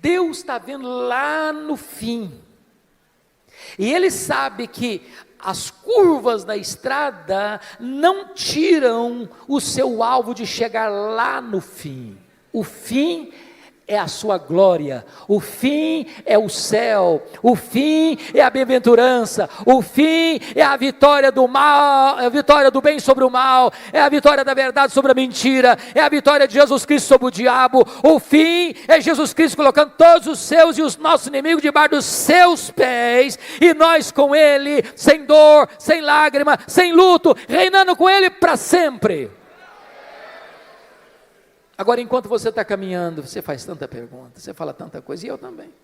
Deus está vendo lá no fim. E Ele sabe que as curvas da estrada não tiram o seu alvo de chegar lá no fim. O fim é a sua glória, o fim é o céu, o fim é a bem-aventurança, o fim é a vitória do mal, é a vitória do bem sobre o mal, é a vitória da verdade sobre a mentira, é a vitória de Jesus Cristo sobre o diabo. O fim é Jesus Cristo colocando todos os seus e os nossos inimigos debaixo dos seus pés, e nós com Ele, sem dor, sem lágrima, sem luto, reinando com Ele para sempre. Agora, enquanto você está caminhando, você faz tanta pergunta, você fala tanta coisa, e eu também.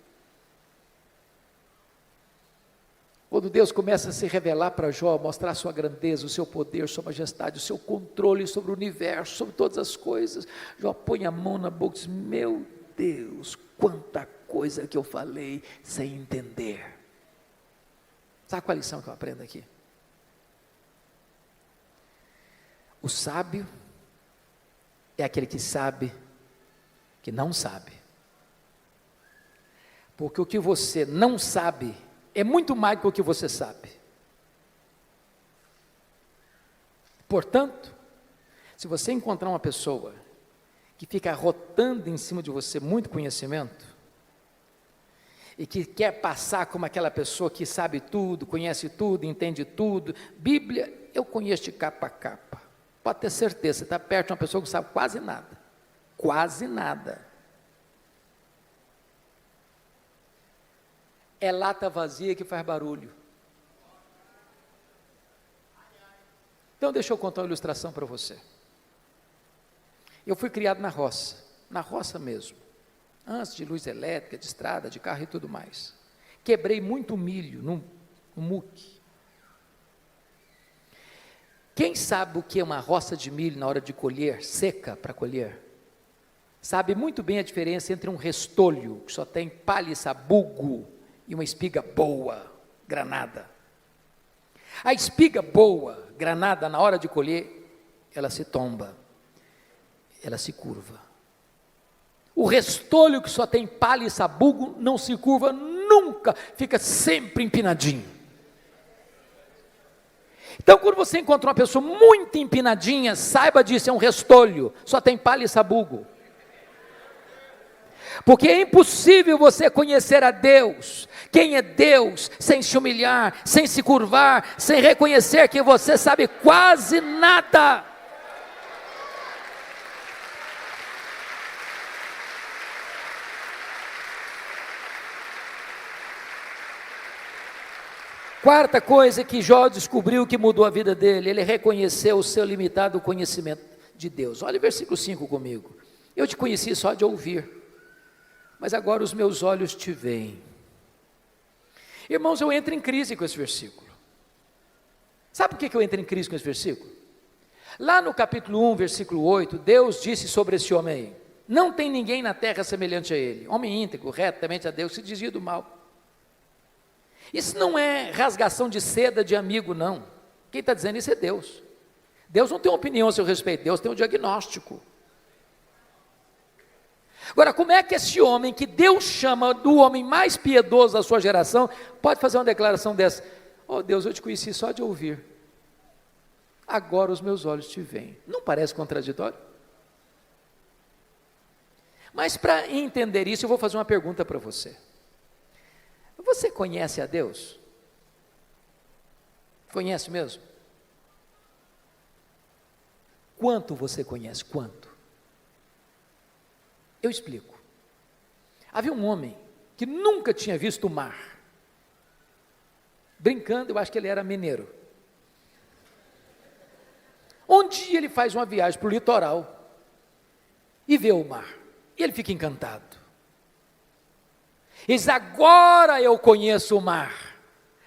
Quando Deus começa a se revelar para Jó, mostrar a sua grandeza, o seu poder, sua majestade, o seu controle sobre o universo, sobre todas as coisas, Jó põe a mão na boca e diz: meu Deus, quanta coisa que eu falei sem entender. Sabe qual a lição que eu aprendo aqui? O sábio é aquele que sabe que não sabe. Porque o que você não sabe é muito mais do que o que você sabe. Portanto, se você encontrar uma pessoa que fica arrotando em cima de você muito conhecimento, e que quer passar como aquela pessoa que sabe tudo, conhece tudo, entende tudo, Bíblia eu conheço de capa a capa. Pode ter certeza, você está perto de uma pessoa que não sabe quase nada. Quase nada. É lata vazia que faz barulho. Então deixa eu contar uma ilustração para você. Eu fui criado na roça mesmo. Antes de luz elétrica, de estrada, de carro e tudo mais. Quebrei muito milho no muque. Quem sabe o que é uma roça de milho na hora de colher, seca para colher, sabe muito bem a diferença entre um restolho, que só tem palha e sabugo, e uma espiga boa, granada. A espiga boa, granada, na hora de colher, ela se tomba, ela se curva. O restolho que só tem palha e sabugo, não se curva nunca, fica sempre empinadinho. Então, quando você encontra uma pessoa muito empinadinha, saiba disso, é um restolho, só tem palha e sabugo. Porque é impossível você conhecer a Deus, quem é Deus, sem se humilhar, sem se curvar, sem reconhecer que você sabe quase nada. Quarta coisa que Jó descobriu que mudou a vida dele, ele reconheceu o seu limitado conhecimento de Deus. Olha o versículo 5 comigo. Eu te conheci só de ouvir, mas agora os meus olhos te veem. Irmãos, eu entro em crise com esse versículo. Sabe por que eu entro em crise com esse versículo? Lá no capítulo 1, versículo 8, Deus disse sobre esse homem aí: não tem ninguém na terra semelhante a ele, homem íntegro, reto, temente a Deus, se desvia do mal. Isso não é rasgação de seda de amigo, não. Quem está dizendo isso é Deus. Deus não tem uma opinião a seu respeito, Deus tem um diagnóstico. Agora, como é que esse homem, que Deus chama do homem mais piedoso da sua geração, pode fazer uma declaração dessa? Oh Deus, eu te conheci só de ouvir, agora os meus olhos te veem. Não parece contraditório? Mas para entender isso, eu vou fazer uma pergunta para você. Você conhece a Deus? Conhece mesmo? quanto você conhece? Quanto? Eu explico. Havia um homem que nunca tinha visto o mar. Brincando, eu acho que ele era mineiro. Um dia ele faz uma viagem para o litoral e vê o mar. E ele fica encantado. Ele diz: agora eu conheço o mar.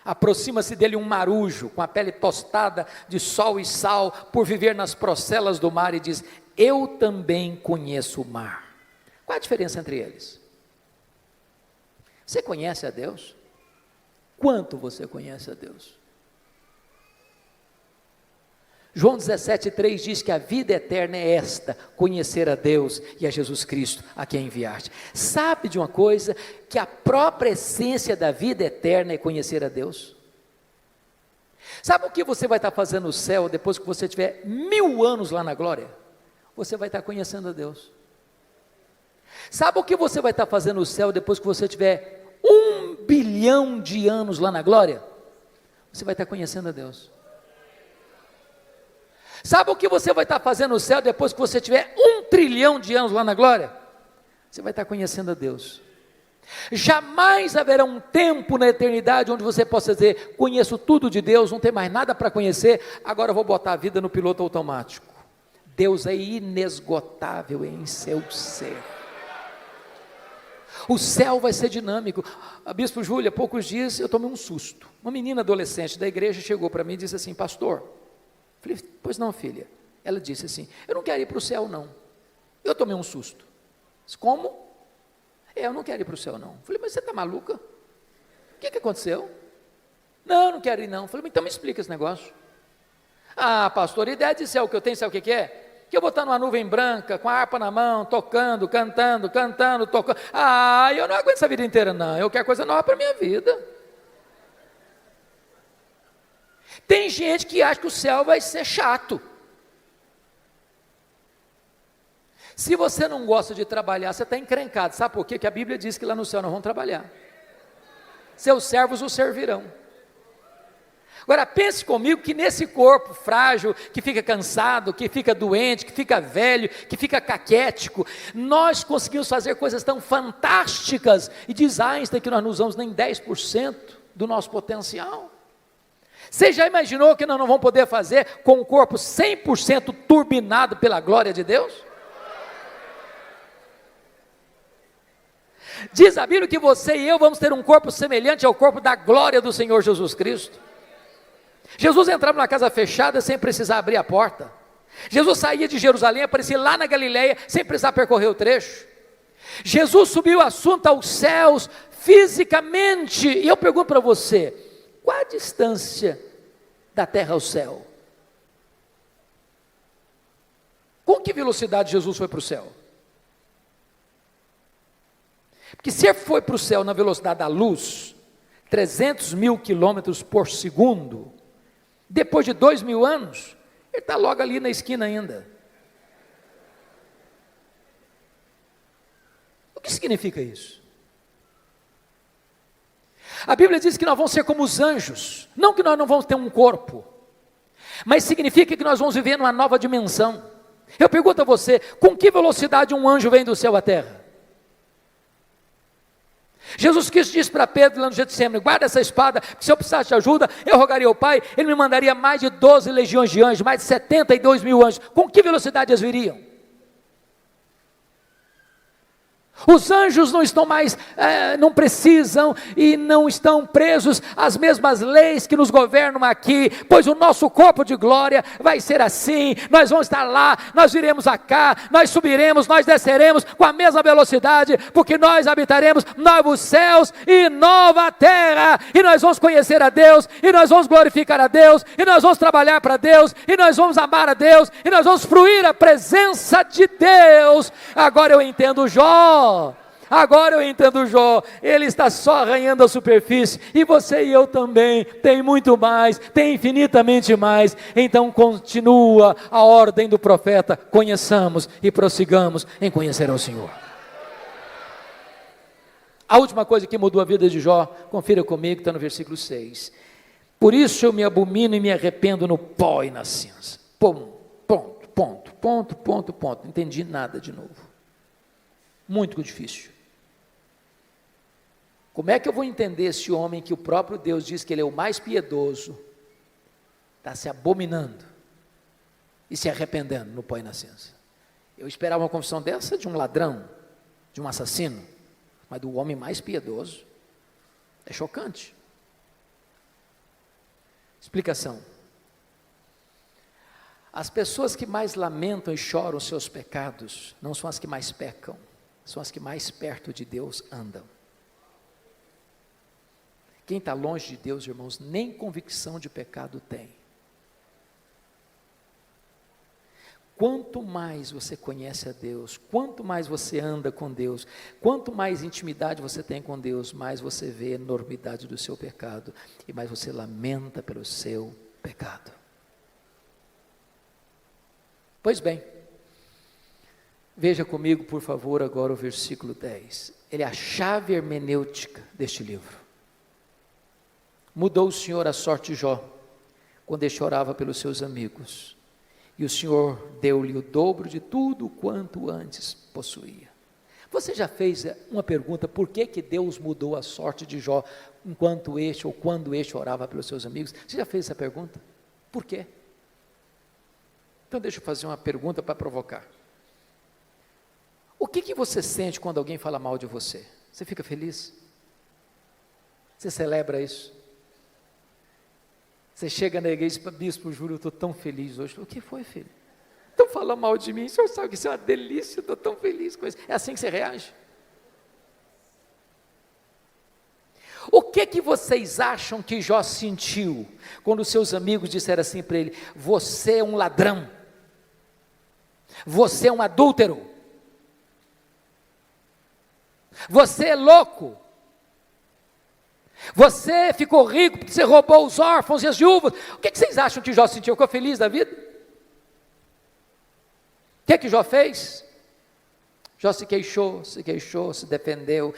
Aproxima-se dele um marujo, com a pele tostada de sol e sal, por viver nas procelas do mar, e diz: eu também conheço o mar. Qual a diferença entre eles? Você conhece a Deus? Quanto você conhece a Deus? João 17,3 diz que a vida eterna é esta: conhecer a Deus e a Jesus Cristo, a quem enviaste. Sabe de uma coisa? Que a própria essência da vida eterna é conhecer a Deus. Sabe o que você vai estar fazendo no céu depois que você tiver 1000 anos lá na glória? Você vai estar conhecendo a Deus. Sabe o que você vai estar fazendo no céu depois que você tiver 1 bilhão de anos lá na glória? Você vai estar conhecendo a Deus. Sabe o que você vai estar fazendo no céu depois que você tiver 1 trilhão de anos lá na glória? Você vai estar conhecendo a Deus. Jamais haverá um tempo na eternidade onde você possa dizer: conheço tudo de Deus, não tem mais nada para conhecer, agora eu vou botar a vida no piloto automático. Deus é inesgotável em seu ser. O céu vai ser dinâmico. A Bispo Júlia, há poucos dias eu tomei um susto. Uma menina adolescente da igreja chegou para mim e disse assim: pastor. Falei: pois não, filha. Ela disse assim: eu não quero ir para o céu, não. Eu tomei um susto. Disse: como? Eu não quero ir para o céu, não. Falei: mas você está maluca? O que aconteceu? Não, não quero ir, não. Falei: então me explica esse negócio. Ah, pastor, ideia de céu que eu tenho, sabe o que é? Que eu vou estar numa nuvem branca, com a harpa na mão, tocando, cantando, tocando. Ah, eu não aguento essa vida inteira, não. Eu quero coisa nova para a minha vida. Tem gente que acha que o céu vai ser chato. Se você não gosta de trabalhar, você está encrencado. Sabe por quê? Que a Bíblia diz que lá no céu nós vamos trabalhar. Seus servos o servirão. Agora pense comigo que nesse corpo frágil, que fica cansado, que fica doente, que fica velho, que fica caquético, nós conseguimos fazer coisas tão fantásticas, e diz Einstein que nós não usamos nem 10% do nosso potencial. Você já imaginou que nós não vamos poder fazer com um corpo 100% turbinado pela glória de Deus? Diz a Bíblia que você e eu vamos ter um corpo semelhante ao corpo da glória do Senhor Jesus Cristo. Jesus entrava na casa fechada sem precisar abrir a porta. Jesus saía de Jerusalém, aparecia lá na Galileia sem precisar percorrer o trecho. Jesus subiu o assunto aos céus fisicamente. E eu pergunto para você: qual a distância da terra ao céu? Com que velocidade Jesus foi para o céu? Porque se ele foi para o céu na velocidade da luz, 300 mil quilômetros por segundo, depois de 2000 anos, ele está logo ali na esquina ainda. O que significa isso? A Bíblia diz que nós vamos ser como os anjos, não que nós não vamos ter um corpo, mas significa que nós vamos viver numa nova dimensão. Eu pergunto a você: com que velocidade um anjo vem do céu à terra? Jesus Cristo disse para Pedro lá no Getsemane: guarda essa espada, porque se eu precisasse de ajuda, eu rogaria ao Pai, Ele me mandaria mais de 12 legiões de anjos, mais de 72 mil anjos. Com que velocidade eles viriam? Os anjos não estão mais, não precisam e não estão presos às mesmas leis que nos governam aqui, pois o nosso corpo de glória vai ser assim. Nós vamos estar lá, nós viremos cá, nós subiremos, nós desceremos com a mesma velocidade, porque nós habitaremos novos céus e nova terra, e nós vamos conhecer a Deus, e nós vamos glorificar a Deus, e nós vamos trabalhar para Deus, e nós vamos amar a Deus, e nós vamos fruir a presença de Deus. Agora eu entendo Jó. Agora eu entendo Jó, ele está só arranhando a superfície, e você e eu também, tem muito mais, tem infinitamente mais. Então continua a ordem do profeta: conheçamos e prossigamos em conhecer ao Senhor. A última coisa que mudou a vida de Jó, confira comigo, está no versículo 6. Por isso eu me abomino e me arrependo no pó e na cinza. Ponto. ponto. Não entendi nada de novo. Muito difícil. Como é que eu vou entender esse homem que o próprio Deus diz que ele é o mais piedoso, está se abominando e se arrependendo no pó e na cinza? Eu esperava uma confissão dessa de um ladrão, de um assassino, mas do homem mais piedoso. É chocante. Explicação. As pessoas que mais lamentam e choram os seus pecados, não são as que mais pecam, são as que mais perto de Deus andam. Quem está longe de Deus, irmãos, nem convicção de pecado tem. Quanto mais você conhece a Deus, quanto mais você anda com Deus, quanto mais intimidade você tem com Deus, mais você vê a enormidade do seu pecado e mais você lamenta pelo seu pecado. Pois bem, veja comigo, por favor, agora o versículo 10. Ele é a chave hermenêutica deste livro. Mudou o Senhor a sorte de Jó, quando ele chorava pelos seus amigos, e o Senhor deu-lhe o dobro de tudo quanto antes possuía. Você já fez uma pergunta, por que Deus mudou a sorte de Jó, enquanto este, ou quando este orava pelos seus amigos? Você já fez essa pergunta? Por quê? Então deixa eu fazer uma pergunta para provocar. O que você sente quando alguém fala mal de você? Você fica feliz? Você celebra isso? Você chega na igreja e diz, bispo Júlio, eu estou tão feliz hoje. O que foi, filho? Estão falando mal de mim, o senhor sabe que isso é uma delícia, eu estou tão feliz com isso. É assim que você reage? O que vocês acham que Jó sentiu, quando seus amigos disseram assim para ele, você é um ladrão, você é um adúltero, você é louco, você ficou rico porque você roubou os órfãos e as viúvas? O que vocês acham que Jó sentiu? Ficou feliz da vida? O que Jó fez? Jó se queixou, se defendeu,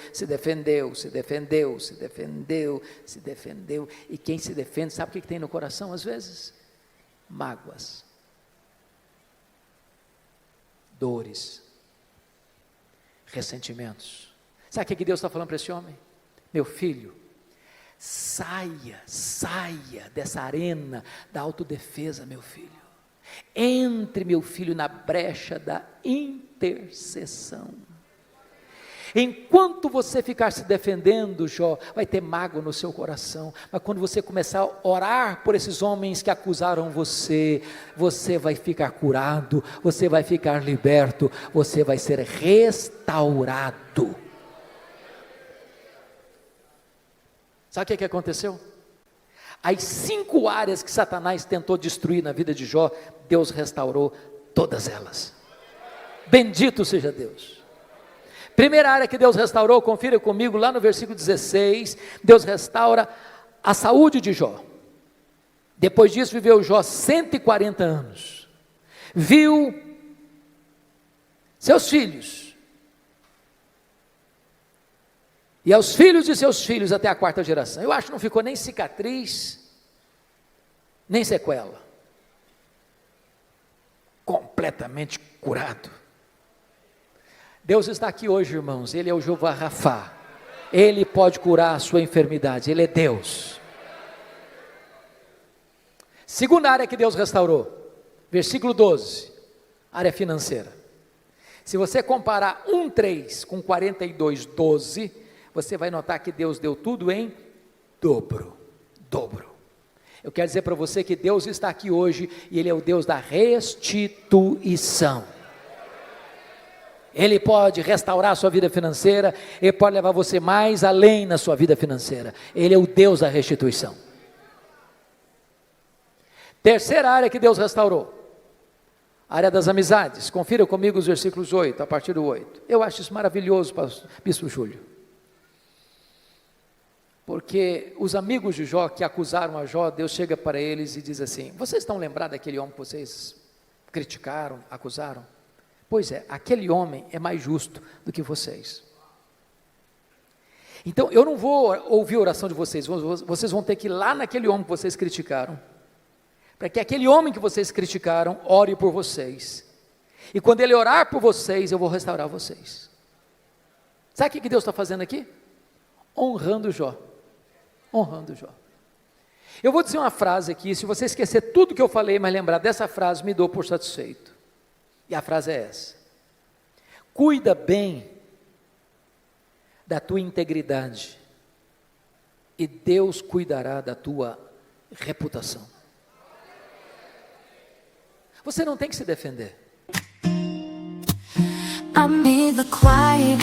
e quem se defende, sabe o que tem no coração às vezes? Mágoas, dores, ressentimentos. Sabe o que Deus está falando para esse homem? Meu filho, saia dessa arena da autodefesa, meu filho. Entre, meu filho, na brecha da intercessão. Enquanto você ficar se defendendo, Jó, vai ter mágoa no seu coração, mas quando você começar a orar por esses homens que acusaram você, você vai ficar curado, você vai ficar liberto, você vai ser restaurado. Sabe o que aconteceu? As 5 áreas que Satanás tentou destruir na vida de Jó, Deus restaurou todas elas. Bendito seja Deus. Primeira área que Deus restaurou, confira comigo lá no versículo 16, Deus restaura a saúde de Jó. Depois disso viveu Jó 140 anos, viu seus filhos, e aos filhos de seus filhos até a 4ª geração. Eu acho que não ficou nem cicatriz, nem sequela. Completamente curado. Deus está aqui hoje, irmãos. Ele é o Jeová Rafá. Ele pode curar a sua enfermidade. Ele é Deus. Segunda área que Deus restaurou. Versículo 12. Área financeira. Se você comparar 1:3 com 42:12, você vai notar que Deus deu tudo em dobro. Eu quero dizer para você que Deus está aqui hoje e Ele é o Deus da restituição. Ele pode restaurar a sua vida financeira, Ele pode levar você mais além na sua vida financeira. Ele é o Deus da restituição. Terceira área que Deus restaurou, área das amizades. Confira comigo os versículos 8, a partir do 8. Eu acho isso maravilhoso, bispo Júlio. Porque os amigos de Jó que acusaram a Jó, Deus chega para eles e diz assim, vocês estão lembrados daquele homem que vocês criticaram, acusaram? Pois é, aquele homem é mais justo do que vocês. Então eu não vou ouvir a oração de vocês, vocês vão ter que ir lá naquele homem que vocês criticaram, para que aquele homem que vocês criticaram ore por vocês. E quando ele orar por vocês, eu vou restaurar vocês. Sabe o que Deus está fazendo aqui? Honrando Jó. Honrando Jó. Eu vou dizer uma frase aqui, se você esquecer tudo que eu falei, mas lembrar dessa frase, me dou por satisfeito. E a frase é essa: cuida bem da tua integridade, e Deus cuidará da tua reputação. Você não tem que se defender. Amid the quiet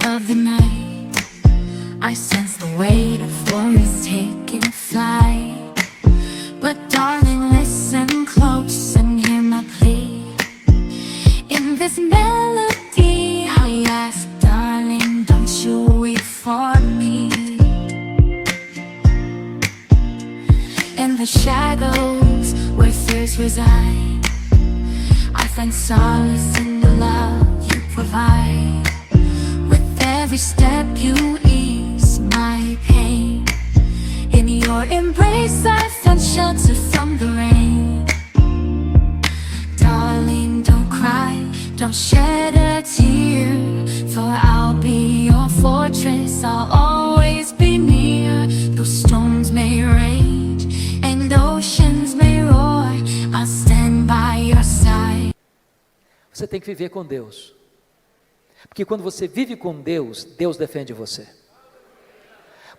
of the night, I sense the weight of worries taking flight. But darling, listen close and hear my plea. In this melody I ask, darling, don't you weep for me. In the shadows where fears reside, I find solace in the love you provide. With every step you ease my pain. In your embrace I found shelter from the rain. Darling, don't cry, don't shed a tear, for I'll be your fortress, I'll always be near. Though storms may rage and oceans may roar, I'll stand by your side. Você tem que viver com Deus, porque quando você vive com Deus, Deus defende você.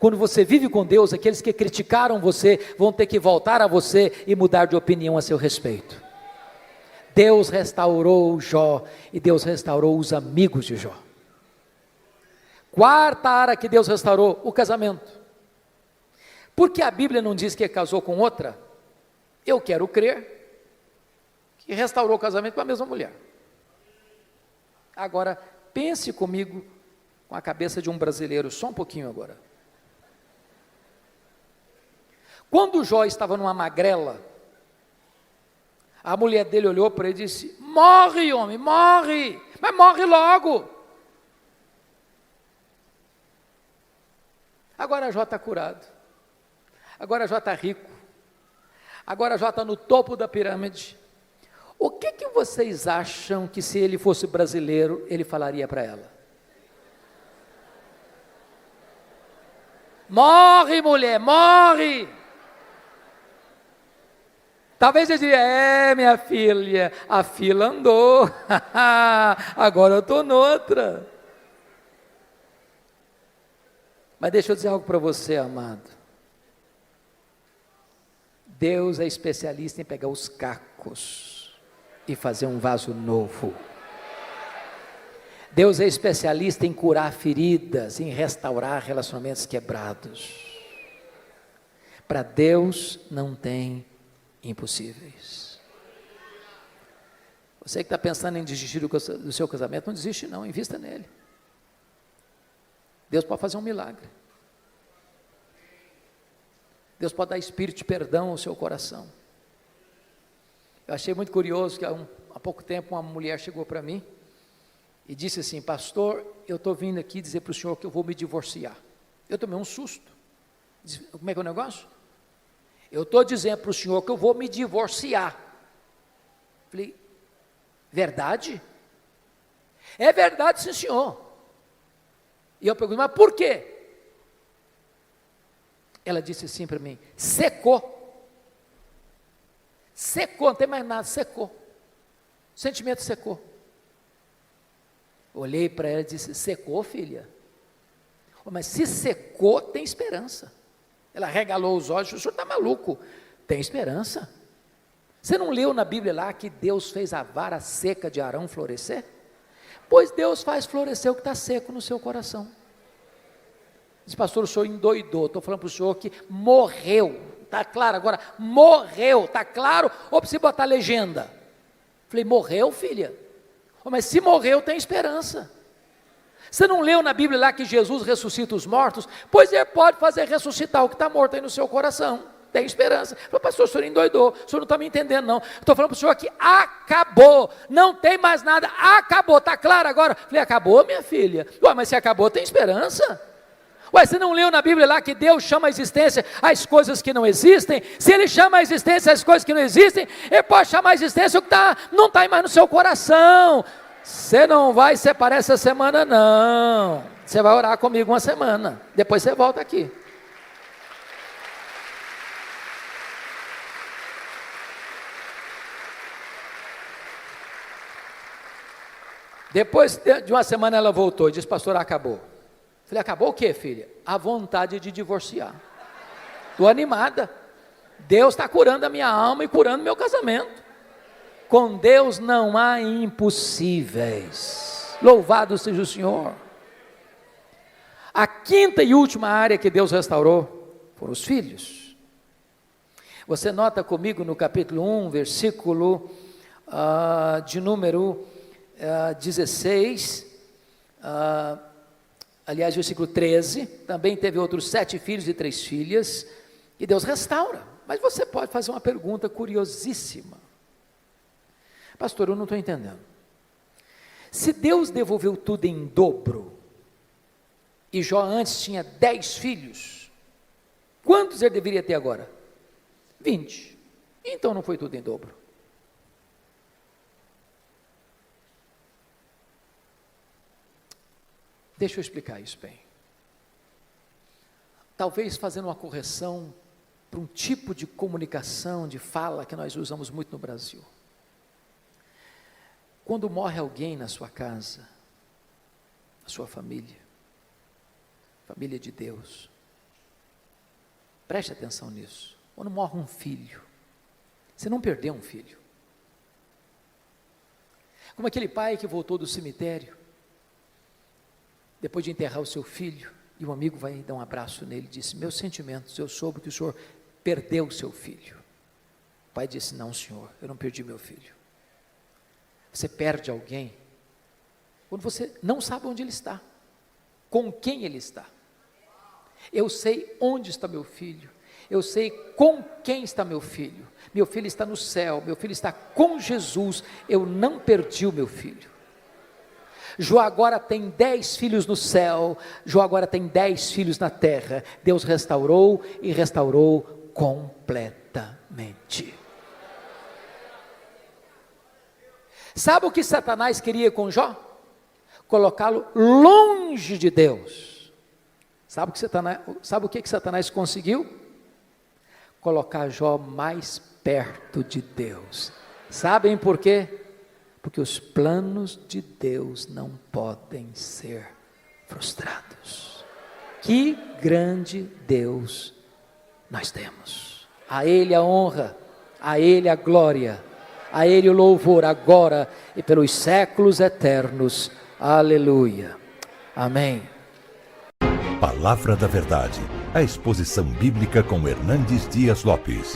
Quando você vive com Deus, aqueles que criticaram você vão ter que voltar a você e mudar de opinião a seu respeito. Deus restaurou Jó, e Deus restaurou os amigos de Jó. Quarta área que Deus restaurou: o casamento. Por que a Bíblia não diz que casou com outra? Eu quero crer que restaurou o casamento com a mesma mulher. Agora, pense comigo com a cabeça de um brasileiro, só um pouquinho agora. Quando Jó estava numa magrela, a mulher dele olhou para ele e disse: morre, homem, morre, mas morre logo. Agora Jó está curado, agora Jó está rico, agora Jó está no topo da pirâmide. O que vocês acham que, se ele fosse brasileiro, ele falaria para ela? Morre, mulher, morre. Talvez ele diria: minha filha, a fila andou, agora eu estou noutra. Mas deixa eu dizer algo para você, amado. Deus é especialista em pegar os cacos e fazer um vaso novo. Deus é especialista em curar feridas, em restaurar relacionamentos quebrados. Para Deus não tem impossíveis. Você que está pensando em desistir do seu casamento, não desiste não, invista nele. Deus pode fazer um milagre. Deus pode dar espírito de perdão ao seu coração. Eu achei muito curioso que há pouco tempo uma mulher chegou para mim e disse assim: pastor, eu estou vindo aqui dizer para o senhor que eu vou me divorciar. Eu tomei um susto. Disse: como é que é o negócio? Eu estou dizendo para o senhor que eu vou me divorciar. Falei: verdade? É verdade, sim, senhor. E eu perguntei: mas por quê? Ela disse assim para mim: secou. Secou, não tem mais nada, secou. O sentimento secou. Olhei para ela e disse: secou, filha? Mas se secou, tem esperança. Ela regalou os olhos: o senhor está maluco? Tem esperança. Você não leu na Bíblia lá que Deus fez a vara seca de Arão florescer? Pois Deus faz florescer o que está seco no seu coração. Diz: pastor, o senhor endoidou. Estou falando para o senhor que morreu. Está claro agora? Morreu, está claro? Ou precisa botar legenda? Falei: morreu, filha? Mas se morreu, tem esperança. Você não leu na Bíblia lá que Jesus ressuscita os mortos? Pois Ele pode fazer ressuscitar o que está morto aí no seu coração. Tem esperança. Falei: pastor, o senhor endoidou, o senhor não está me entendendo não. Estou falando para o senhor que acabou, não tem mais nada, acabou, está claro agora? Falei: acabou, minha filha? Ué, mas se acabou, tem esperança. Ué, você não leu na Bíblia lá que Deus chama a existência as coisas que não existem? Se Ele chama a existência as coisas que não existem, Ele pode chamar a existência o que não está mais no seu coração. Você não vai separar essa semana, não. Você vai orar comigo uma semana, depois você volta aqui. Depois de uma semana ela voltou e disse: pastor, acabou. Falei: acabou o quê, filha? A vontade de divorciar. Estou animada. Deus está curando a minha alma e curando meu casamento. Com Deus não há impossíveis. Louvado seja o Senhor. A quinta e última área que Deus restaurou foram os filhos. Você nota comigo no capítulo 1, versículo de número 16, aliás, versículo 13, também teve outros 7 filhos e 3 filhas, e Deus restaura. Mas você pode fazer uma pergunta curiosíssima: pastor, eu não estou entendendo. Se Deus devolveu tudo em dobro, e Jó antes tinha 10 filhos, quantos ele deveria ter agora? 20. Então não foi tudo em dobro. Deixa eu explicar isso bem. Talvez fazendo uma correção para um tipo de comunicação, de fala que nós usamos muito no Brasil. Quando morre alguém na sua casa, na sua família, família de Deus, preste atenção nisso. Quando morre um filho, você não perdeu um filho. Como aquele pai que voltou do cemitério, depois de enterrar o seu filho, e um amigo vai dar um abraço nele e disse: meus sentimentos, eu soube que o senhor perdeu o seu filho. O pai disse: não, senhor, eu não perdi meu filho. Você perde alguém quando você não sabe onde ele está, com quem ele está. Eu sei onde está meu filho, eu sei com quem está meu filho está no céu, meu filho está com Jesus, eu não perdi o meu filho. Jó agora tem 10 filhos no céu, Jó agora tem 10 filhos na terra. Deus restaurou e restaurou completamente. Sabe o que Satanás queria com Jó? Colocá-lo longe de Deus. Sabe o que Satanás conseguiu? Colocar Jó mais perto de Deus. Sabem por quê? Porque os planos de Deus não podem ser frustrados. Que grande Deus nós temos. A Ele a honra, a Ele a glória, a Ele o louvor agora e pelos séculos eternos. Aleluia. Amém. Palavra da Verdade, a exposição bíblica com Hernandes Dias Lopes.